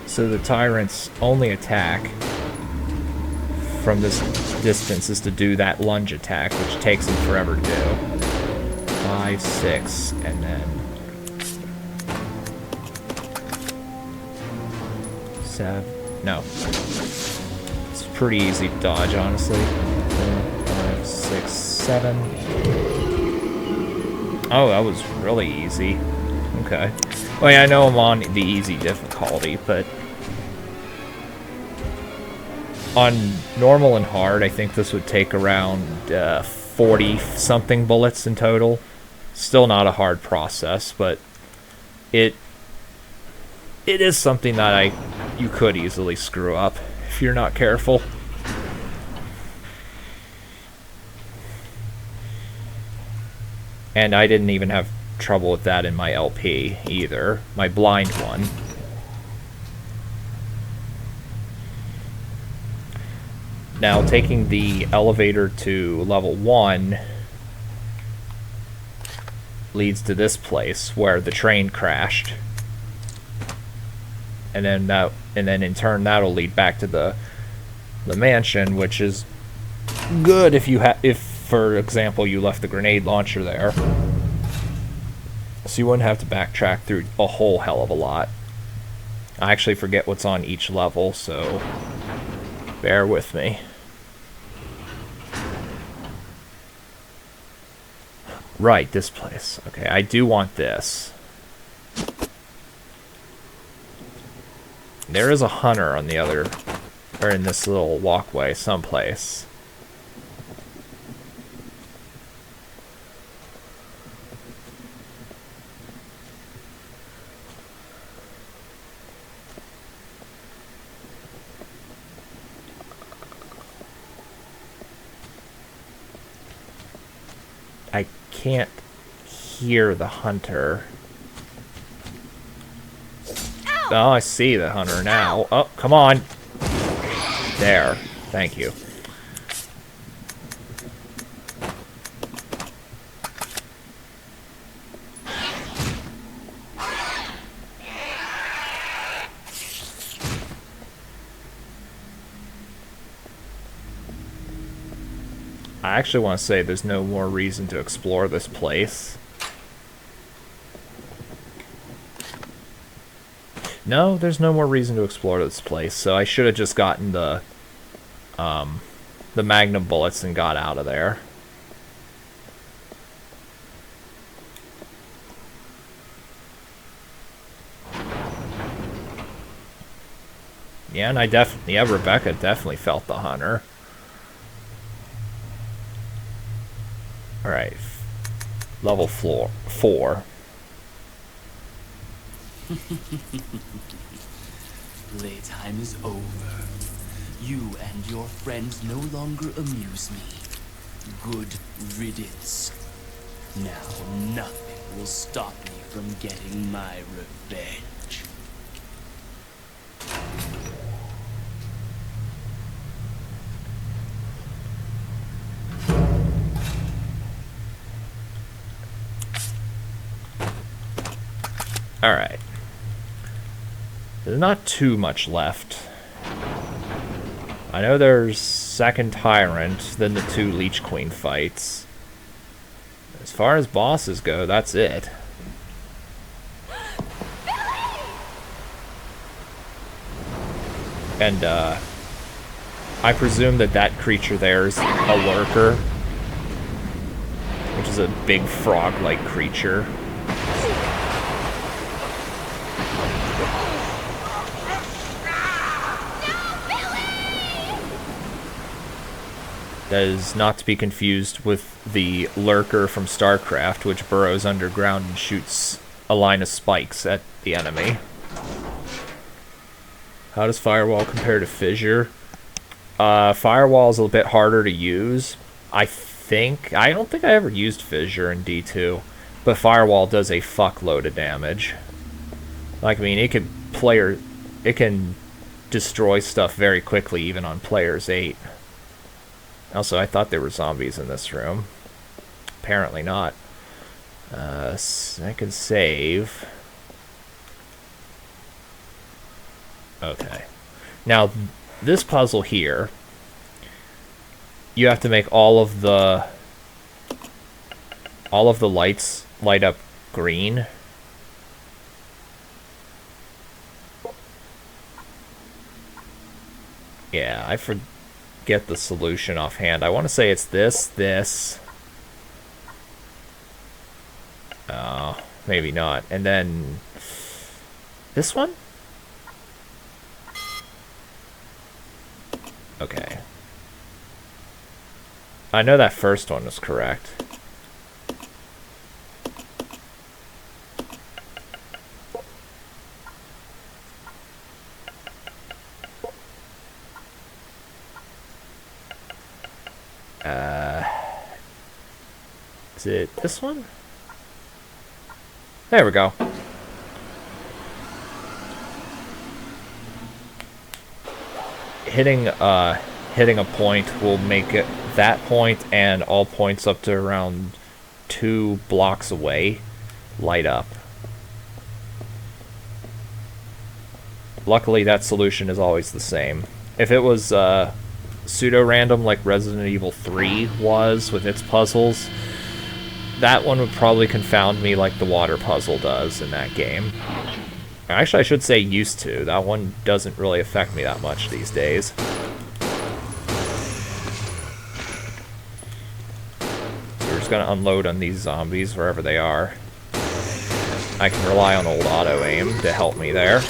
So the Tyrant's only attack from this distance is to do that lunge attack, which takes him forever to do. 5, 6, and then 7. No. It's pretty easy to dodge, honestly. 4, 5, 6, 7. Oh, that was really easy. Okay. Well, yeah, I know I'm on the easy difficulty, but on normal and hard, I think this would take around 40-something bullets in total. Still not a hard process, but it is something that you could easily screw up if you're not careful. And I didn't even have trouble with that in my LP either, my blind one. Now, taking the elevator to level 1 leads to this place where the train crashed. And then in turn that'll lead back to the mansion, which is good if for example you left the grenade launcher there. So you wouldn't have to backtrack through a whole hell of a lot. I actually forget what's on each level, so bear with me. Right, this place. Okay, I do want this. There is a hunter on the other, or in this little walkway someplace. I can't hear the hunter. Oh, I see the hunter now. Oh, come on. There. Thank you. I actually want to say there's no more reason to explore this place. No, there's no more reason to explore this place, so I should have just gotten the magnum bullets and got out of there. Yeah, and Rebecca definitely felt the hunter. Alright. Level 4. Playtime is over. You and your friends no longer amuse me. Good riddance. Now nothing will stop me from getting my revenge. Alright. There's not too much left. I know there's second Tyrant, then the 2 Leech Queen fights. As far as bosses go, that's it. And, I presume that creature there is a lurker, which is a big frog-like creature. That is not to be confused with the lurker from StarCraft, which burrows underground and shoots a line of spikes at the enemy. How does Firewall compare to Fissure? Firewall is a bit harder to use. I don't think I ever used Fissure in D2, but Firewall does a fuckload of damage. Like, I mean, it can destroy stuff very quickly, even on Players 8. Also, I thought there were zombies in this room. Apparently not. I can save. Okay. Now, this puzzle here, you have to make all of the lights light up green. Yeah, I forget the solution offhand. I want to say it's this. Oh, maybe not. And then this one? Okay. I know that first one was correct. Is it this one? There we go. Hitting a point will make it that point and all points up to around 2 blocks away light up. Luckily, that solution is always the same. If it was pseudo-random like Resident Evil 3 was with its puzzles, that one would probably confound me like the water puzzle does in that game. Actually, I should say used to. That one doesn't really affect me that much these days. So we're just gonna unload on these zombies wherever they are. I can rely on old auto-aim to help me there.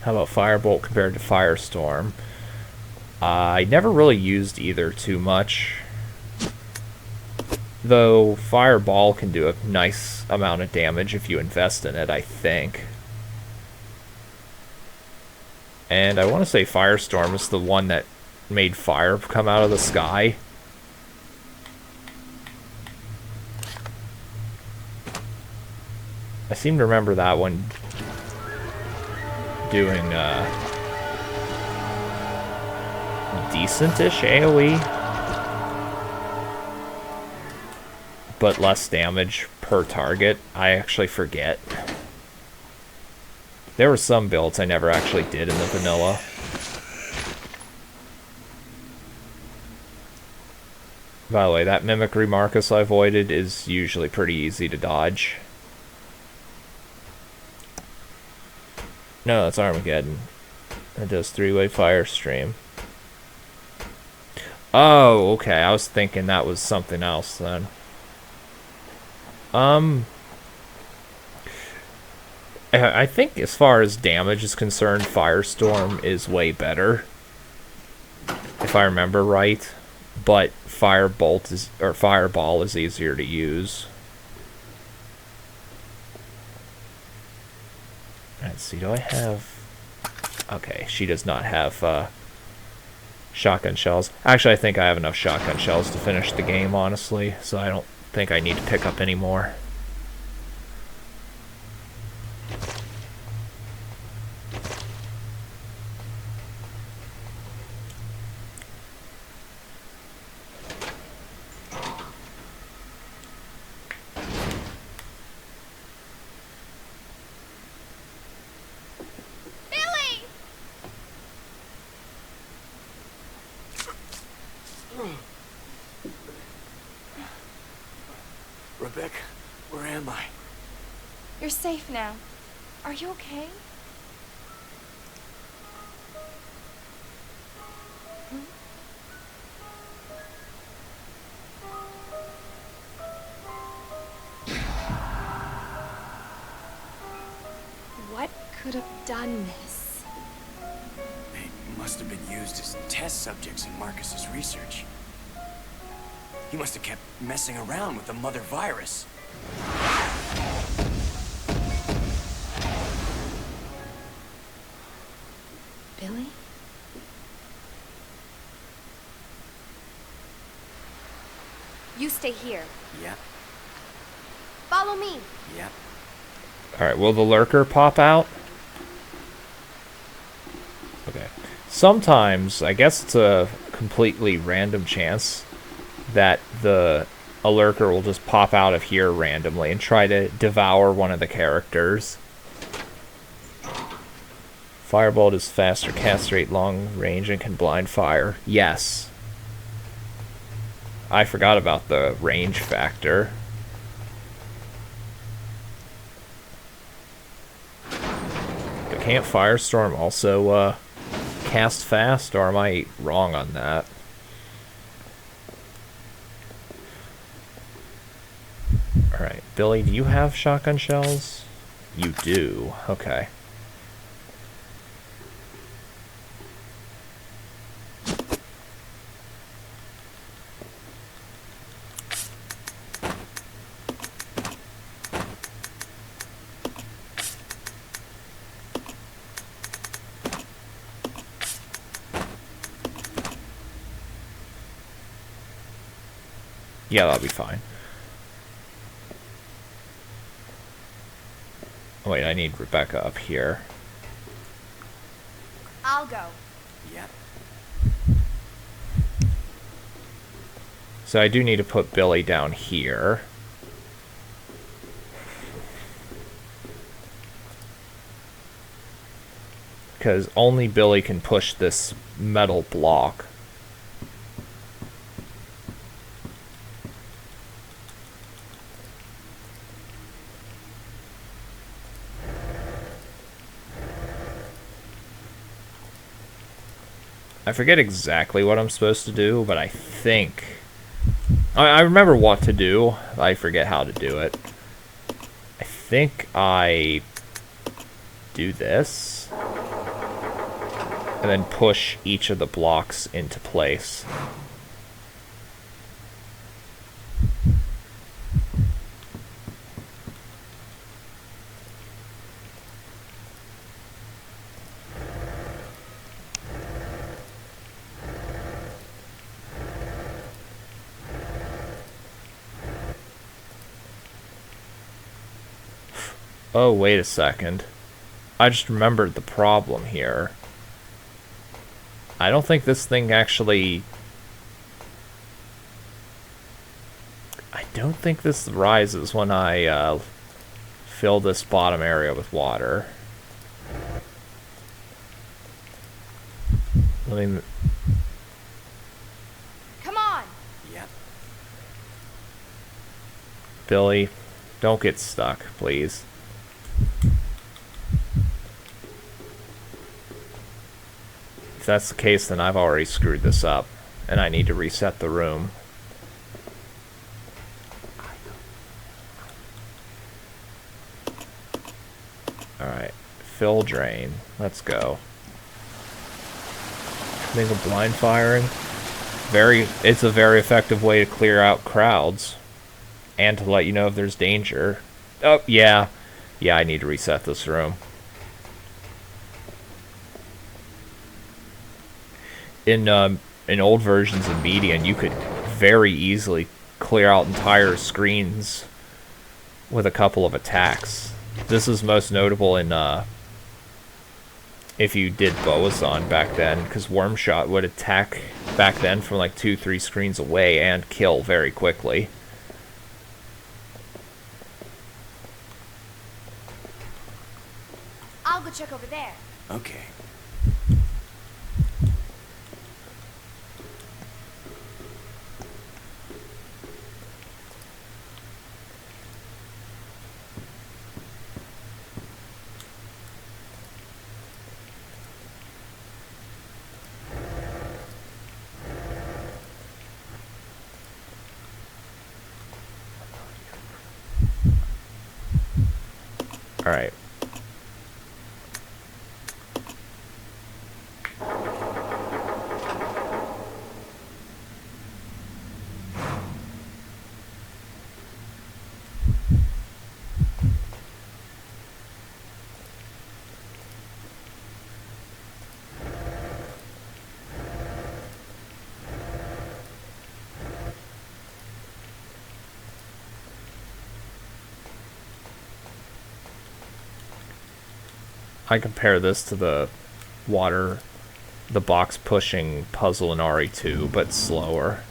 How about Firebolt compared to Firestorm? I never really used either too much. Though Fireball can do a nice amount of damage if you invest in it, I think. And I want to say Firestorm is the one that made fire come out of the sky. I seem to remember that one doing decent-ish AoE, but less damage per target. I actually forget. There were some builds I never actually did in the vanilla. By the way, that Mimicry Marcus I avoided is usually pretty easy to dodge. No, that's Armageddon. It does 3-way fire stream. Oh, okay. I was thinking that was something else then. I think as far as damage is concerned, Firestorm is way better, if I remember right. But Firebolt is, or Fireball is easier to use. Let's see, do I have... Okay, she does not have shotgun shells. Actually, I think I have enough shotgun shells to finish the game, honestly, so I don't think I need to pick up any more. Rebecca, where am I? You're safe now. Are you okay? What could have done this? They must have been used as test subjects in Marcus's research. He must have kept messing around with the mother virus. Billy? You stay here. Yep, Follow me. yep. Alright, will the lurker pop out? Okay. Sometimes, I guess it's a completely random chance that a lurker will just pop out of here randomly and try to devour one of the characters. Firebolt is faster, cast rate, long range, and can blind fire. Yes. I forgot about the range factor. But can't Firestorm also cast fast, or am I wrong on that? Alright, Billy, do you have shotgun shells? You do. Okay. Yeah, that'll be fine. Oh, wait, I need Rebecca up here. I'll go. Yep. So I do need to put Billy down here. Because only Billy can push this metal block. I forget exactly what I'm supposed to do, but I think... I remember what to do. I forget how to do it. I think I do this. And then push each of the blocks into place. Oh, wait a second. I just remembered the problem here. I don't think this thing actually... I don't think this rises when I fill this bottom area with water. Let me... Come on! Yep. Billy, don't get stuck, please. If that's the case, then I've already screwed this up, and I need to reset the room. Alright, fill drain. Let's go. Think of blind firing. It's a very effective way to clear out crowds, and to let you know if there's danger. Oh, yeah. Yeah, I need to reset this room. In old versions of Median, you could very easily clear out entire screens with a couple of attacks. This is most notable in if you did Boazon back then, because Wormshot would attack back then from like 2-3 screens away and kill very quickly. I'll go check over there. Okay. Alright. I compare this to the box pushing puzzle in RE2, but slower.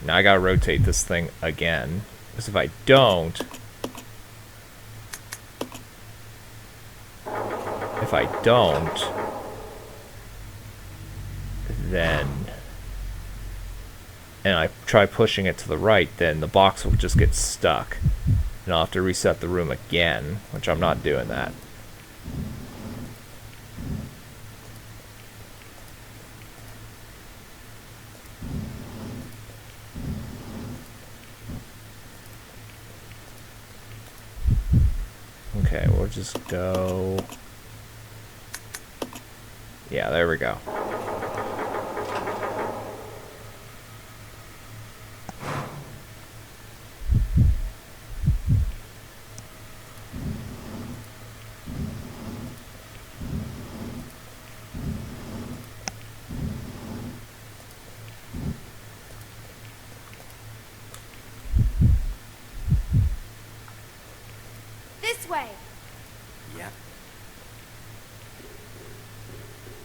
Now I gotta rotate this thing again, because if I don't... then... and I try pushing it to the right, then the box will just get stuck. And I'll have to reset the room again, which I'm not doing that. Okay, we'll just go... yeah, there we go.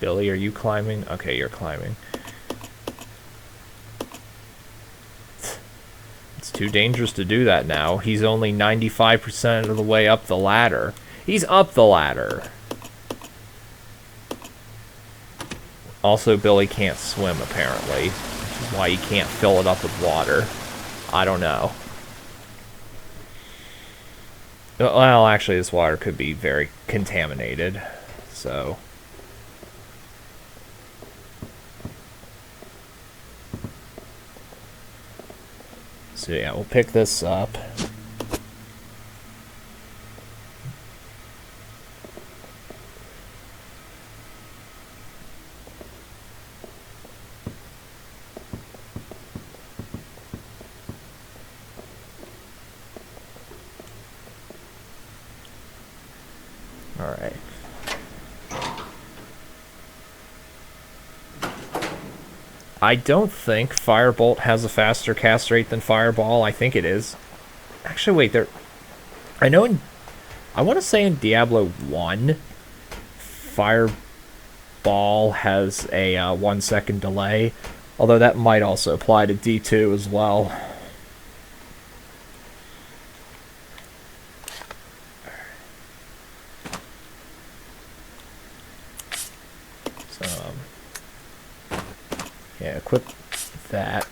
Billy, are you climbing? Okay, you're climbing. It's too dangerous to do that now. He's only 95% of the way up the ladder. He's up the ladder. Also, Billy can't swim, apparently. Which is why he can't fill it up with water. I don't know. Well, actually, this water could be very contaminated. So... So yeah, we'll pick this up. All right. I don't think Firebolt has a faster cast rate than Fireball. I think it is. Actually, wait, there... I know in... I want to say in Diablo 1, Fireball has a 1 second delay. Although that might also apply to D2 as well. So... yeah, equip that.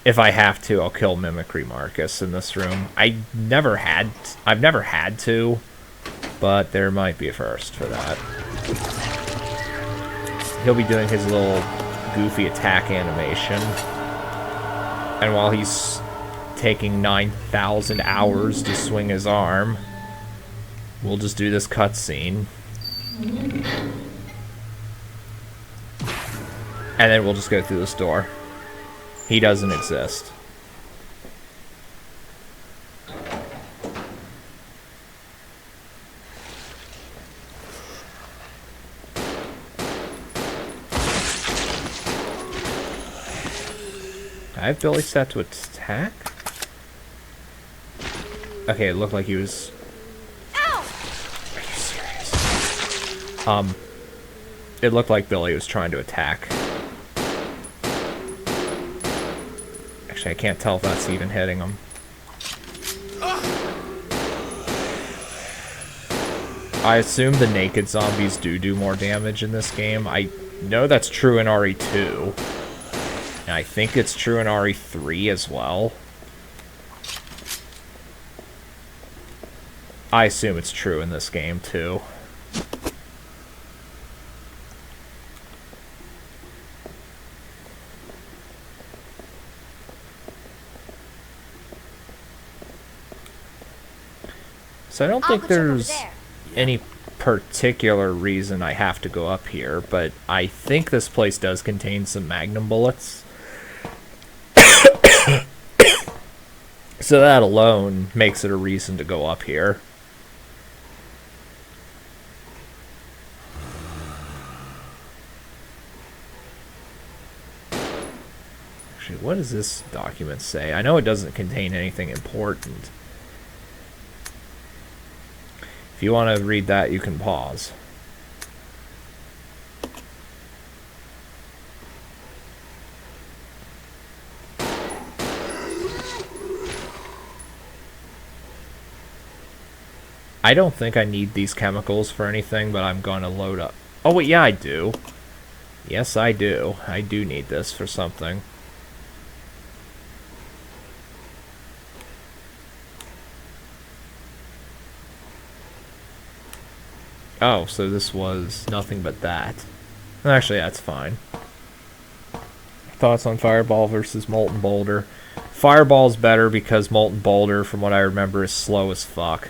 If I have to, I'll kill Mimicry Marcus in this room. I've never had to, but there might be a first for that. He'll be doing his little goofy attack animation. And while he's taking 9,000 hours to swing his arm, we'll just do this cutscene. And then we'll just go through this door. He doesn't exist. I have Billy set to attack? Okay, it looked like he was... Ow! Are you serious? It looked like Billy was trying to attack. Actually, I can't tell if that's even hitting him. I assume the naked zombies do more damage in this game. I know that's true in RE2. And I think it's true in RE3 as well. I assume it's true in this game too. So I don't think I'll put you over there's there. any particular reason I have to go up here, but I think this place does contain some Magnum bullets. So that alone makes it a reason to go up here. Actually, what does this document say? I know it doesn't contain anything important. If you want to read that, you can pause. I don't think I need these chemicals for anything, but I'm going to load up. Oh, wait, yeah, I do. Yes, I do. I do need this for something. Oh, so this was nothing but that. Actually, that's fine. Thoughts on Fireball versus Molten Boulder? Fireball's better because Molten Boulder, from what I remember, is slow as fuck.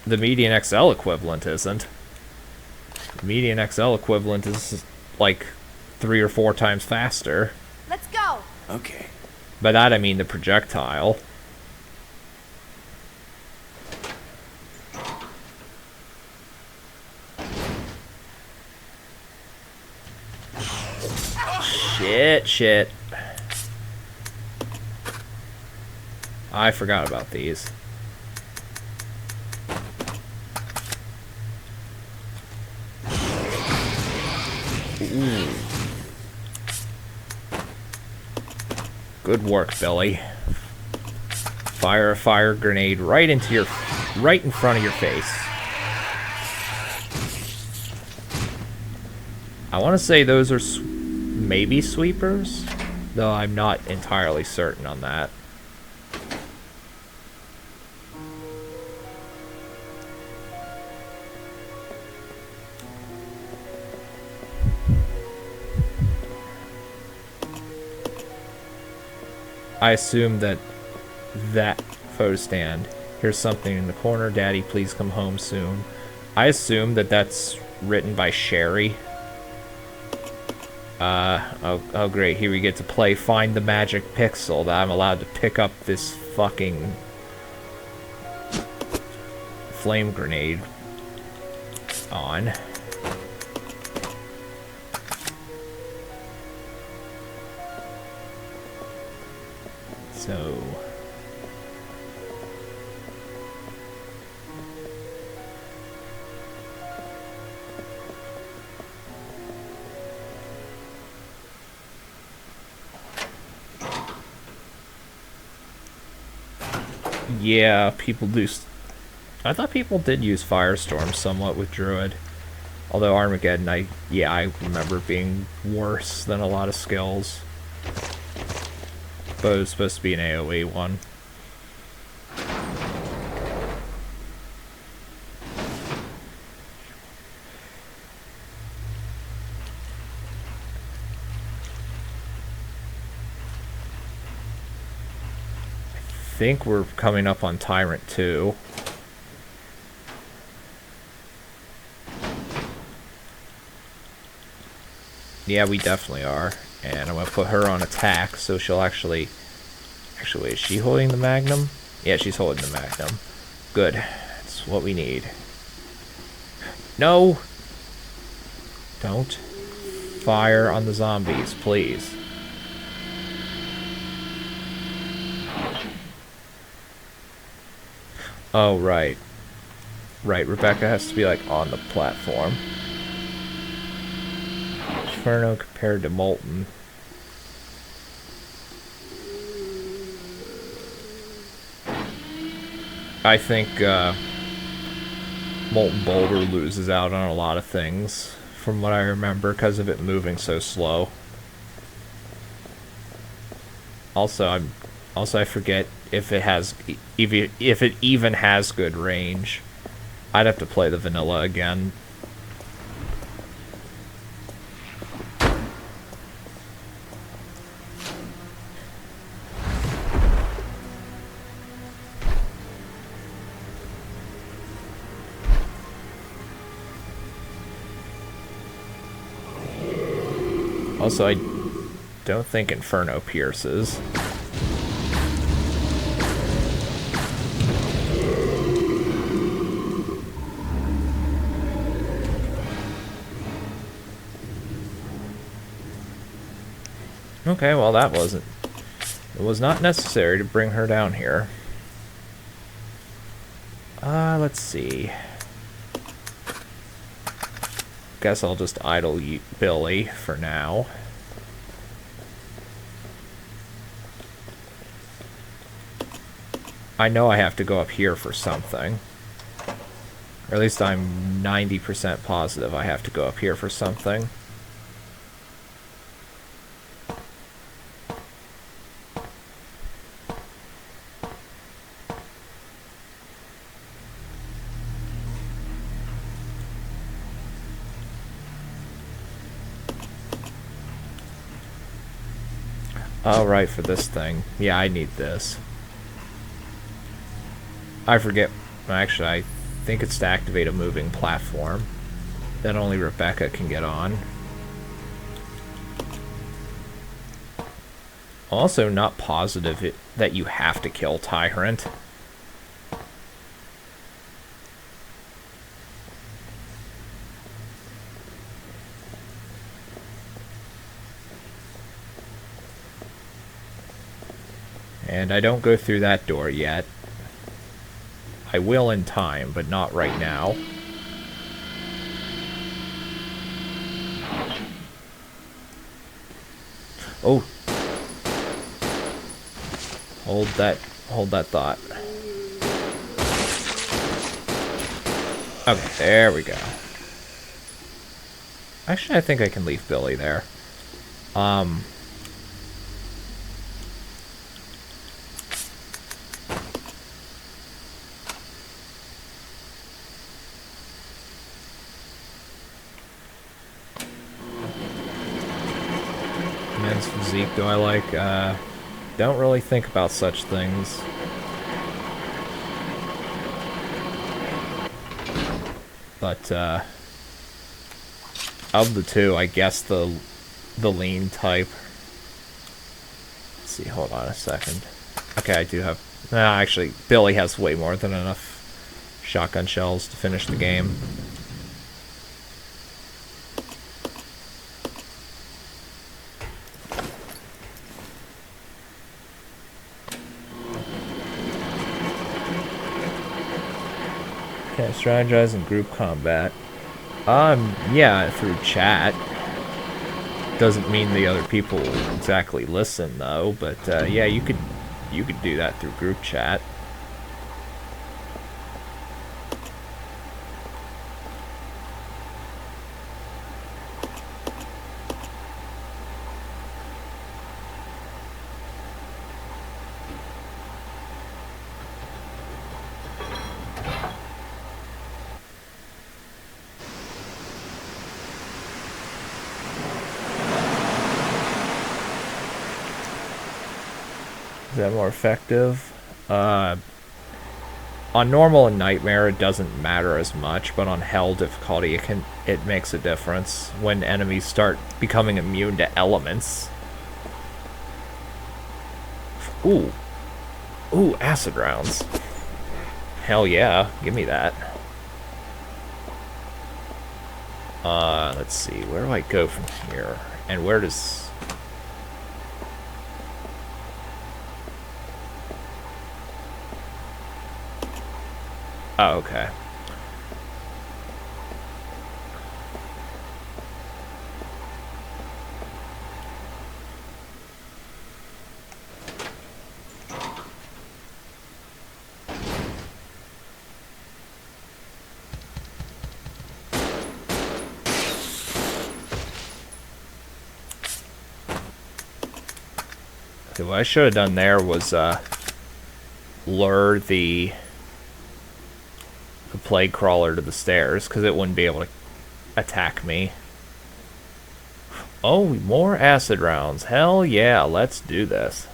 The Median XL equivalent isn't. The Median XL equivalent is like 3 or 4 times faster. Let's go. Okay. By that I mean the projectile. Shit. I forgot about these. Ooh. Good work, Billy. Fire a fire grenade right in front of your face. I want to say those are maybe sweepers, though I'm not entirely certain on that. I assume that photo stand. Here's something in the corner. Daddy, please come home soon. I assume that that's written by Sherry. Oh great, here we get to play Find the Magic Pixel, that I'm allowed to pick up this fucking flame grenade on. So... yeah, people do... I thought people did use Firestorm somewhat with Druid. Although Armageddon, I remember being worse than a lot of skills. But it was supposed to be an AoE one. I think we're coming up on Tyrant 2. Yeah, we definitely are. And I'm going to put her on attack, so she'll actually... Actually, wait, is she holding the Magnum? Yeah, she's holding the Magnum. Good. That's what we need. No! Don't fire on the zombies, please. Oh, right. Right, Rebecca has to be, like, on the platform. Inferno compared to Molten. I think, Molten Boulder loses out on a lot of things, from what I remember, because of it moving so slow. Also, I forget if it has, if it even has good range. I'd have to play the vanilla again. Also, I don't think Inferno pierces. Okay, well that wasn't... It was not necessary to bring her down here. Let's see. Guess I'll just idle Billy for now. I know I have to go up here for something. Or at least I'm 90% positive I have to go up here for something. Oh, right, for this thing. Yeah, I need this. I forget. Actually, I think it's to activate a moving platform that only Rebecca can get on. Also, not positive that you have to kill Tyrant. And I don't go through that door yet. I will in time, but not right now. Oh. Hold that thought. Okay, there we go. Actually, I think I can leave Billy there. Men's physique do I like? Don't really think about such things. But, of the two, I guess the lean type. Let's see, hold on a second. Okay, I do have... Nah, actually, Billy has way more than enough shotgun shells to finish the game. Okay, strategize in group combat. Yeah, through chat. Doesn't mean the other people exactly listen though, but yeah, you could do that through group chat. Is that more effective? On normal and nightmare it doesn't matter as much, but on hell difficulty it makes a difference when enemies start becoming immune to elements. Ooh, acid rounds. Hell yeah, give me that. Let's see, where do I go from here? And where does... Oh, okay. Okay, what I should have done there was lure the plague crawler to the stairs, because it wouldn't be able to attack me. Oh, more acid rounds. Hell yeah, let's do this.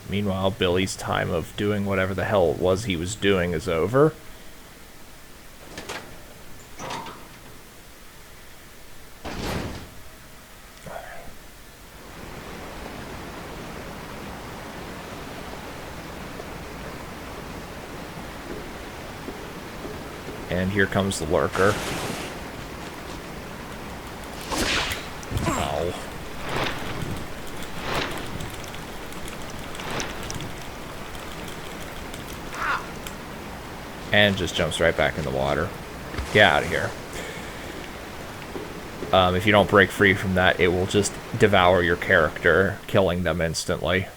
Meanwhile, Billy's time of doing whatever the hell it was he was doing is over. And here comes the lurker. Ow. And just jumps right back in the water. Get out of here. If you don't break free from that, it will just devour your character, killing them instantly.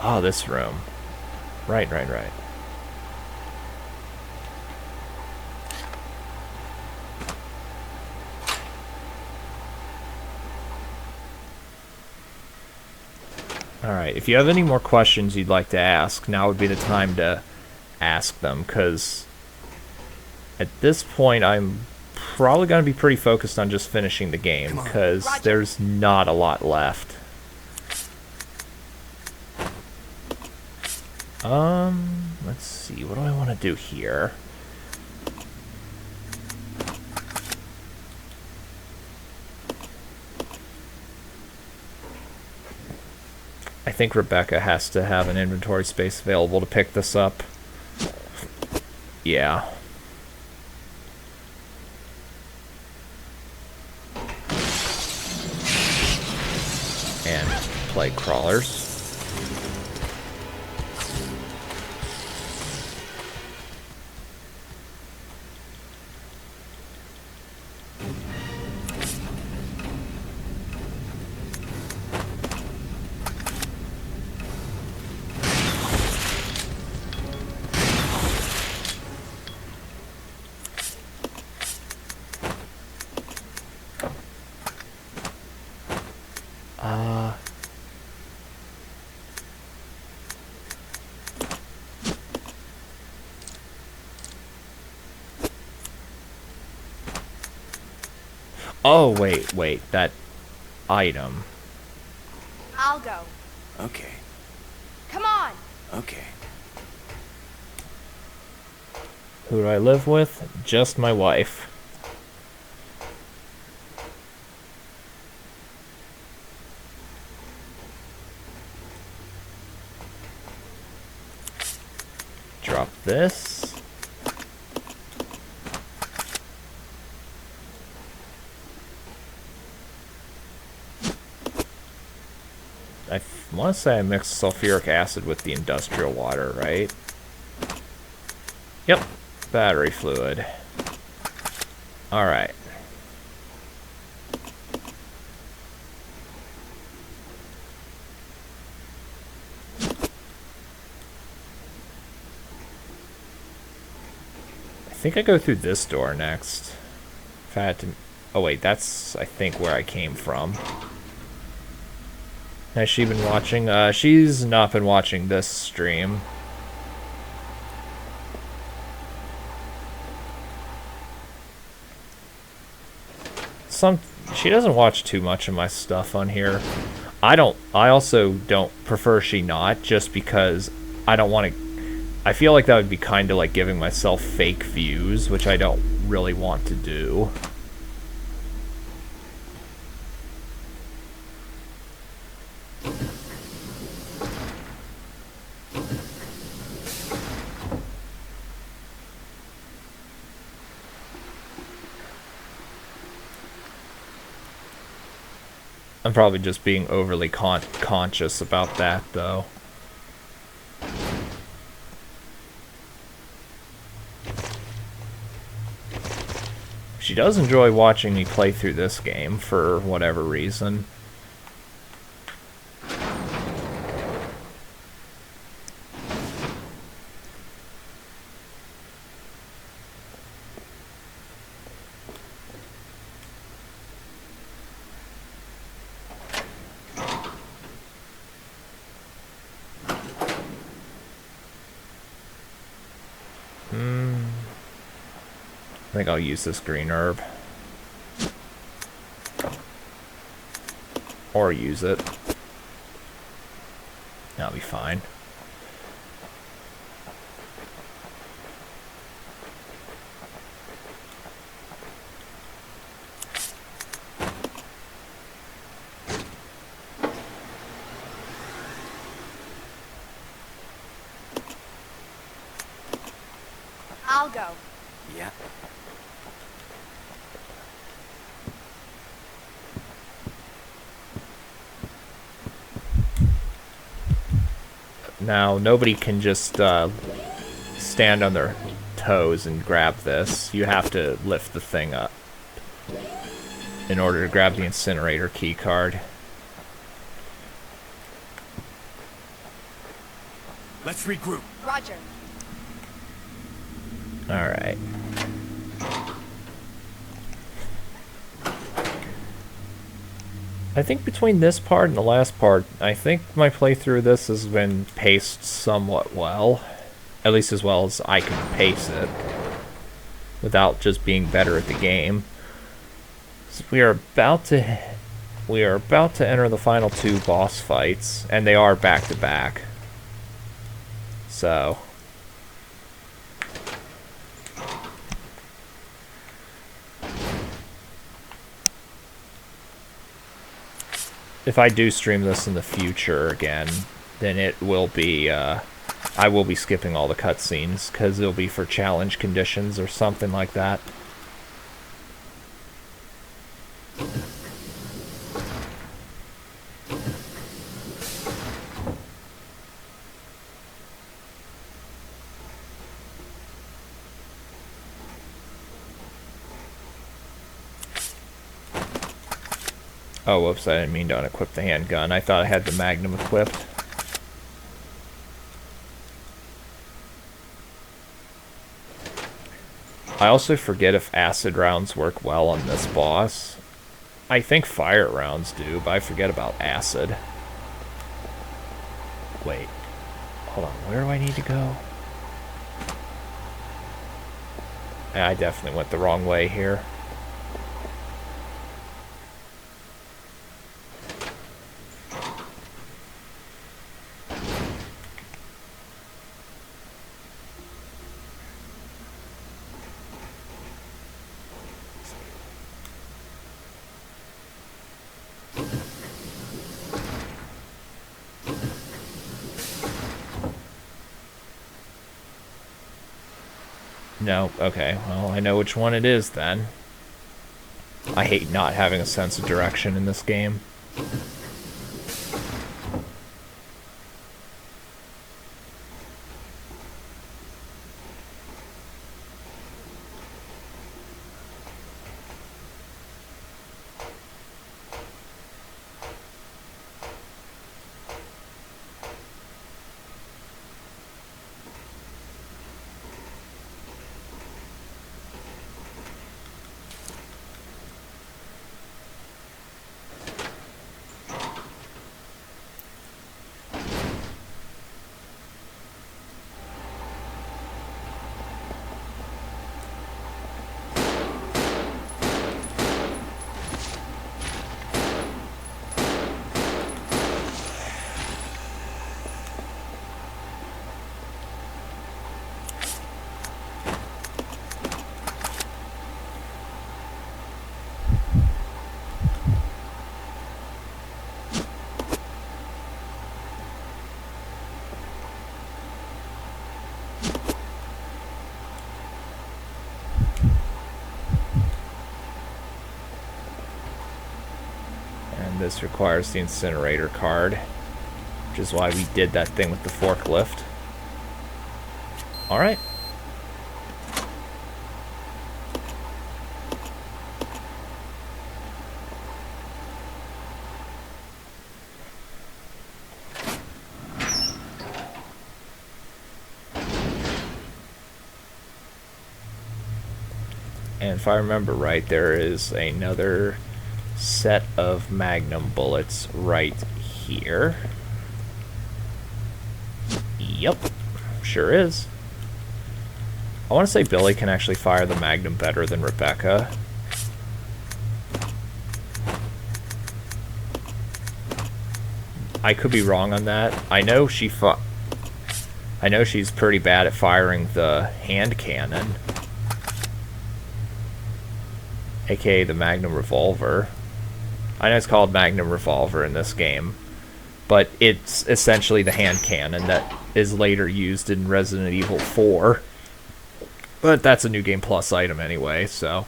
Oh, this room. Right. Alright, if you have any more questions you'd like to ask, now would be the time to ask them, because at this point I'm probably going to be pretty focused on just finishing the game, because there's not a lot left. Let's see, what do I want to do here? I think Rebecca has to have an inventory space available to pick this up. Yeah. And plague crawlers. Oh, wait, that item. I'll go. Okay. Come on! Okay. Who do I live with? Just my wife. Drop this. I want to say I mixed sulfuric acid with the industrial water, right? Yep. Battery fluid. Alright. I think I go through this door next. If I had to... Oh wait, that's, I think, where I came from. Has she been watching? She's not been watching this stream. She doesn't watch too much of my stuff on here. I also don't prefer she not, just because I don't want to... I feel like that would be kind of like giving myself fake views, which I don't really want to do. I'm probably just being overly conscious about that, though. She does enjoy watching me play through this game, for whatever reason. I think I'll use this green herb. Or use it. That'll be fine. I'll go. Yeah. Now, nobody can just stand on their toes and grab this. You have to lift the thing up in order to grab the incinerator key card. Let's regroup. Roger. Alright. I think between this part and the last part, I think my playthrough of this has been paced somewhat well. At least as well as I can pace it. without just being better at the game. So we are about to enter the final 2 boss fights, and they are back to back. So if I do stream this in the future again, then it will be, I will be skipping all the cutscenes, because it'll be for challenge conditions or something like that. Oh, whoops, I didn't mean to unequip the handgun. I thought I had the Magnum equipped. I also forget if acid rounds work well on this boss. I think fire rounds do, but I forget about acid. Wait. Hold on, where do I need to go? I definitely went the wrong way here. No, okay, well, I know which one it is then. I hate not having a sense of direction in this game. This requires the incinerator card, which is why we did that thing with the forklift. Alright. And if I remember right, there is another set of Magnum bullets right here. Yep, sure is. I want to say Billy can actually fire the Magnum better than Rebecca. I could be wrong on that. I know she's pretty bad at firing the hand cannon, aka the Magnum revolver. I know it's called Magnum Revolver in this game, but it's essentially the hand cannon that is later used in Resident Evil 4. But that's a New Game Plus item anyway, so.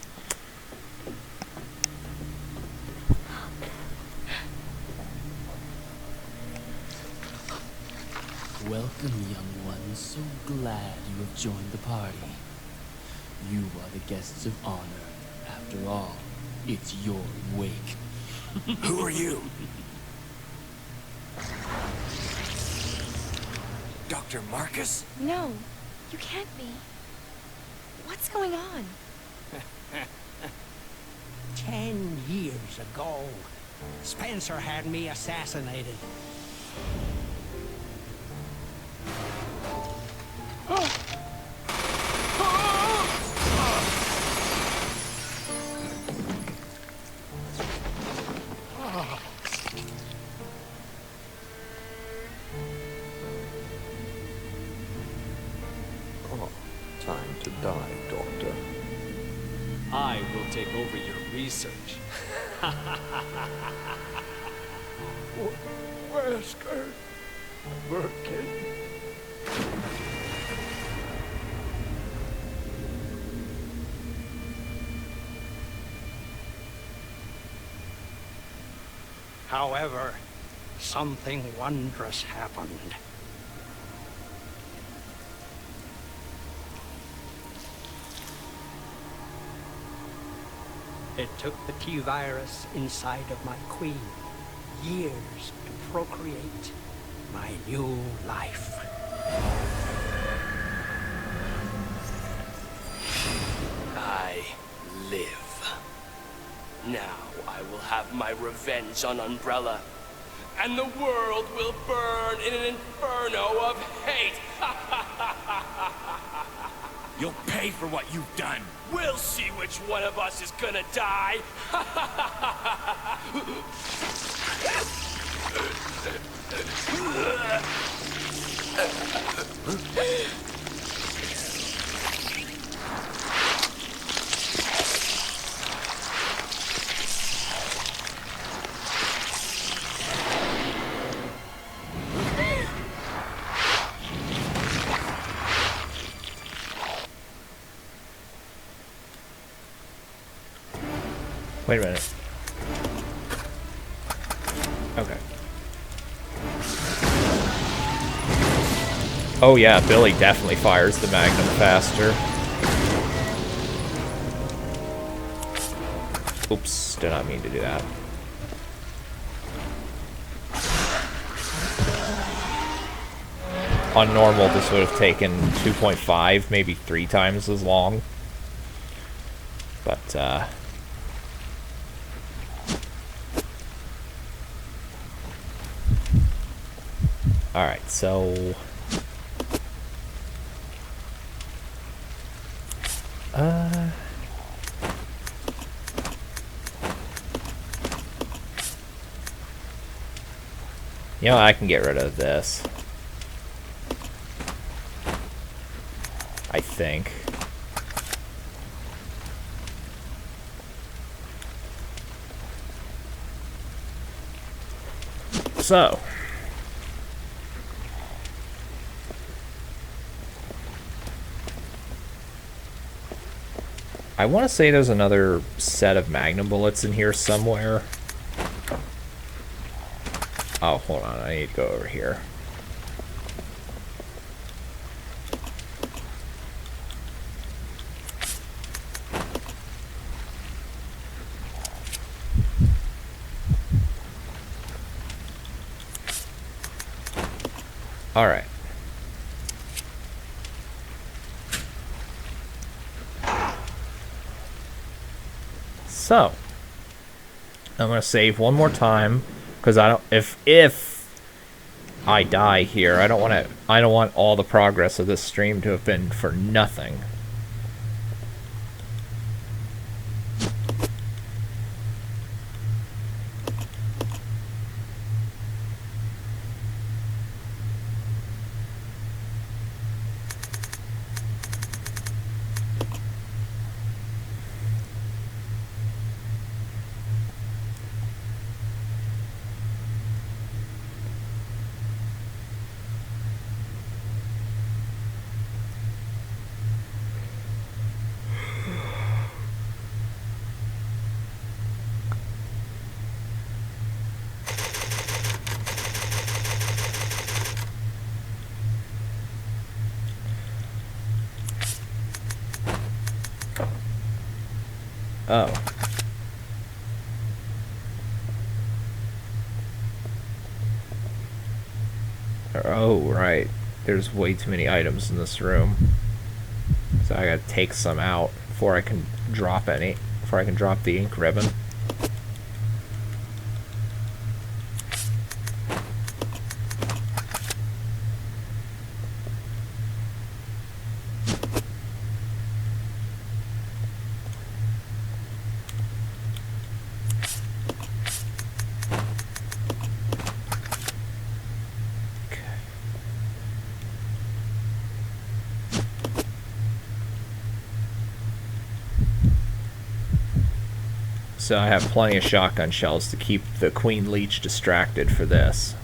Welcome, young one. So glad you have joined the party. You are the guests of honor. After all, it's your wake. Who are you? Dr. Marcus? No, you can't be. What's going on? 10 years ago, Spencer had me assassinated. to die, Doctor. I will take over your research. Wesker, Birkin. However, something wondrous happened. It took the T-virus inside of my queen years to procreate my new life. I live. Now I will have my revenge on Umbrella, and the world will burn in an inferno of hate. You'll pay for what you've done. We'll see which one of us is gonna die. Wait a minute. Okay. Oh yeah, Billy definitely fires the Magnum faster. Oops, did not mean to do that. On normal, this would have taken 2.5, maybe 3 times as long. But, alright, so... You know, I can get rid of this. I think. So. I want to say there's another set of Magnum bullets in here somewhere. Oh, hold on. I need to go over here. All right. So, I'm gonna save one more time because I don't. If I die here, I don't want all the progress of this stream to have been for nothing. Oh. Oh, right. There's way too many items in this room. So I gotta take some out before I can drop any. Before I can drop the ink ribbon. So I have plenty of shotgun shells to keep the Queen Leech distracted for this.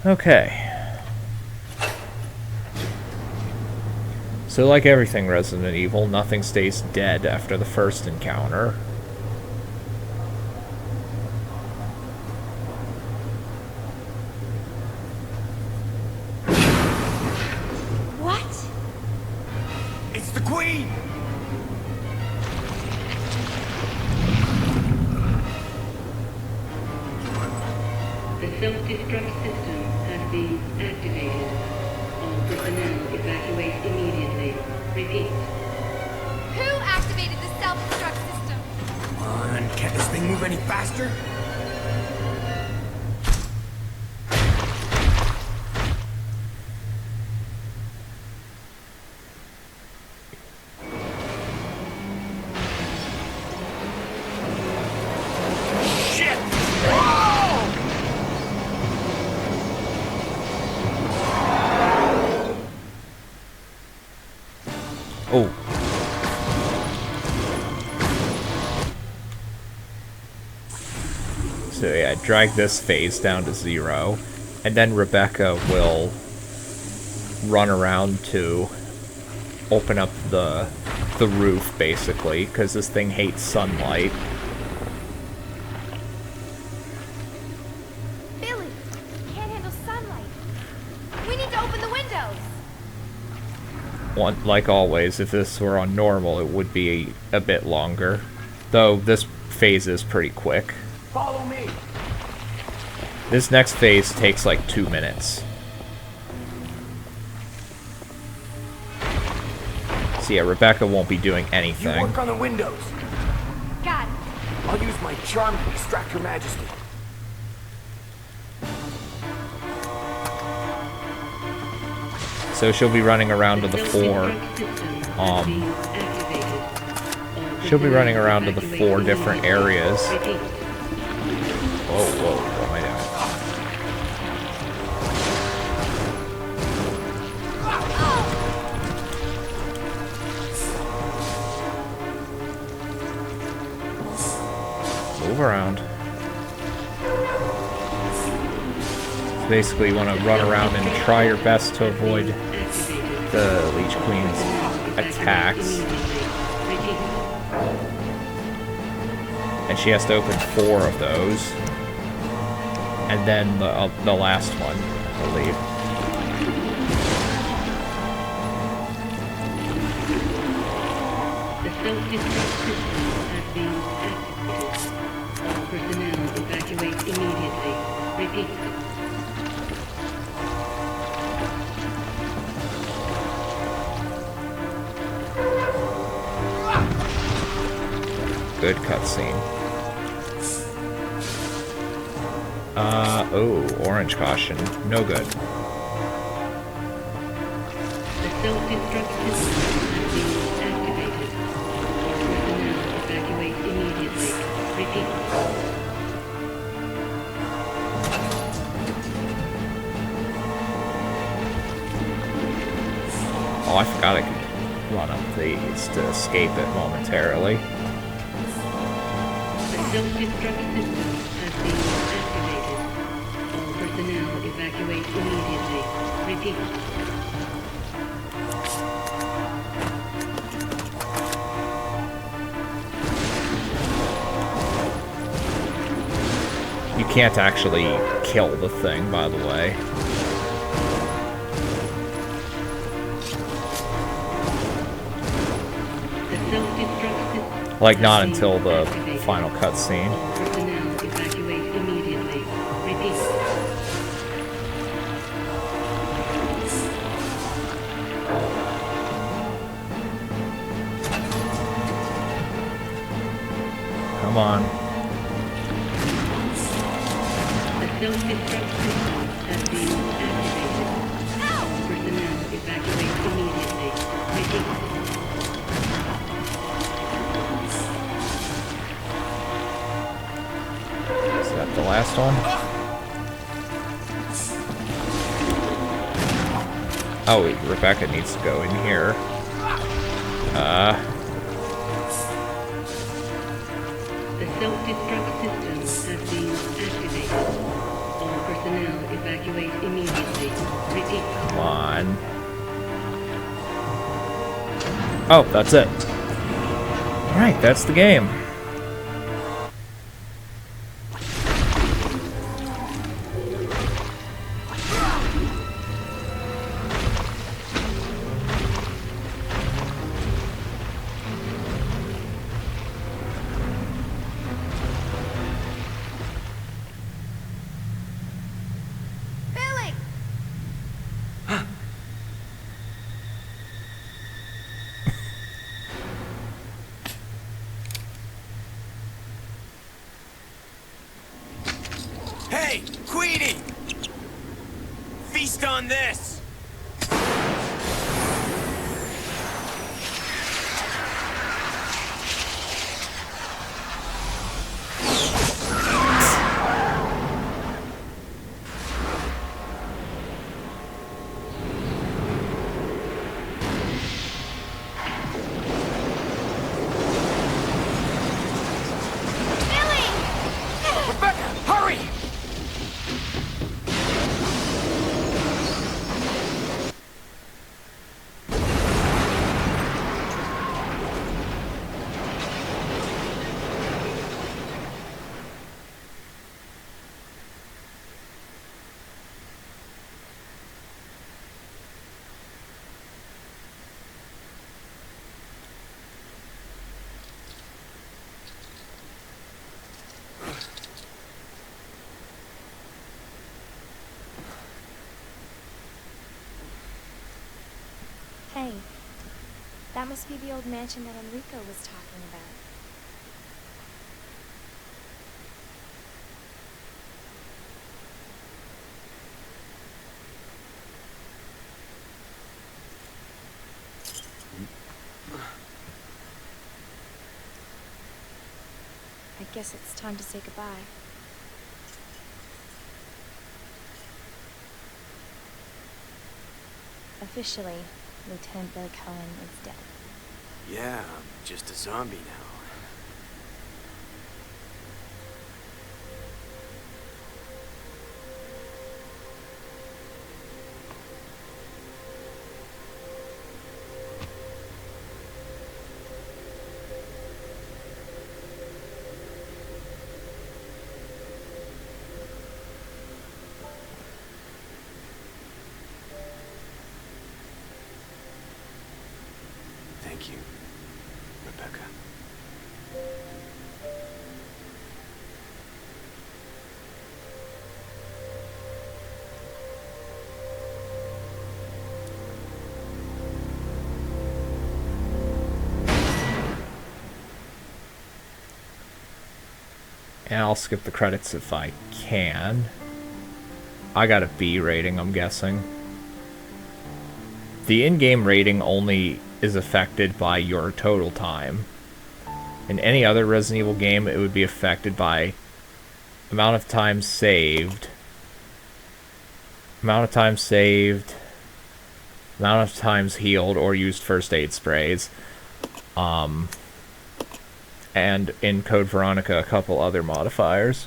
Okay. So like everything Resident Evil, nothing stays dead after the first encounter. What? It's the Queen! The self-destruct system has been activated. All personnel evacuate immediately. Repeat. Who activated the self-destruct system? Come on, can't this thing move any faster? Shit! Whoa! Oh. So yeah, drag this phase down to 0, and then Rebecca will run around to open up the roof, basically, because this thing hates sunlight. Billy, can't handle sunlight. We need to open the windows. Like always, if this were on normal, it would be a bit longer. Though this phase is pretty quick. Follow me! This next phase takes like 2 minutes. So yeah, Rebecca won't be doing You anything. work on the windows. Got it. I'll use my charm to distract Her Majesty. So she'll be running around to the 4. She'll be running around to the 4 different areas. Whoa, whoa, what am I doing? Move around. So basically, you want to run around and try your best to avoid the Leech Queen's attacks. And she has to open 4 of those. And then the last one, I believe. The self-destruct system has been activated. All personnel evacuate immediately. Repeat. Good cutscene. Oh, orange caution. No good. The self-destruct system has been activated. All personnel evacuate immediately. Repeat. Oh, I forgot I could run up these to escape it momentarily. The self-destruct system has been activated. All personnel evacuate immediately. Repeat. You can't actually kill the thing, by the way. The self-destruct system Like, not has until been the activated. final cutscene. All personnel evacuate immediately. Repeat. Come on. The self-destruct system has been activated. All personnel evacuate immediately. Repeat. Is that the last one? Oh, wait, Rebecca needs to go in here. The self-destruct system has been activated. All personnel evacuate immediately. Repeat. Come on. Oh, that's it. Alright, that's the game. Billy! Hey, Queenie! Feast on this! Rebecca, hurry! Hey, that must be the old mansion that Enrico was talking about. I guess it's time to say goodbye. Officially, Lieutenant Billy Cohen is dead. Yeah, I'm just a zombie now. Thank you, Rebecca. And I'll skip the credits if I can. I got a B rating, I'm guessing. The in-game rating only is affected by your total time. In any other Resident Evil game, it would be affected by amount of time saved, amount of times healed or used first aid sprays, and in Code Veronica, a couple other modifiers.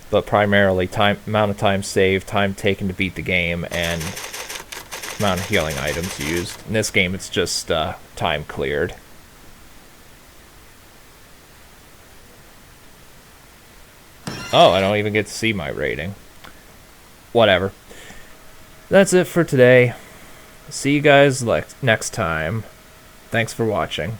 But primarily amount of time saved, time taken to beat the game, and amount of healing items used. In this game, it's just time cleared. Oh, I don't even get to see my rating. Whatever. That's it for today. See you guys next time. Thanks for watching.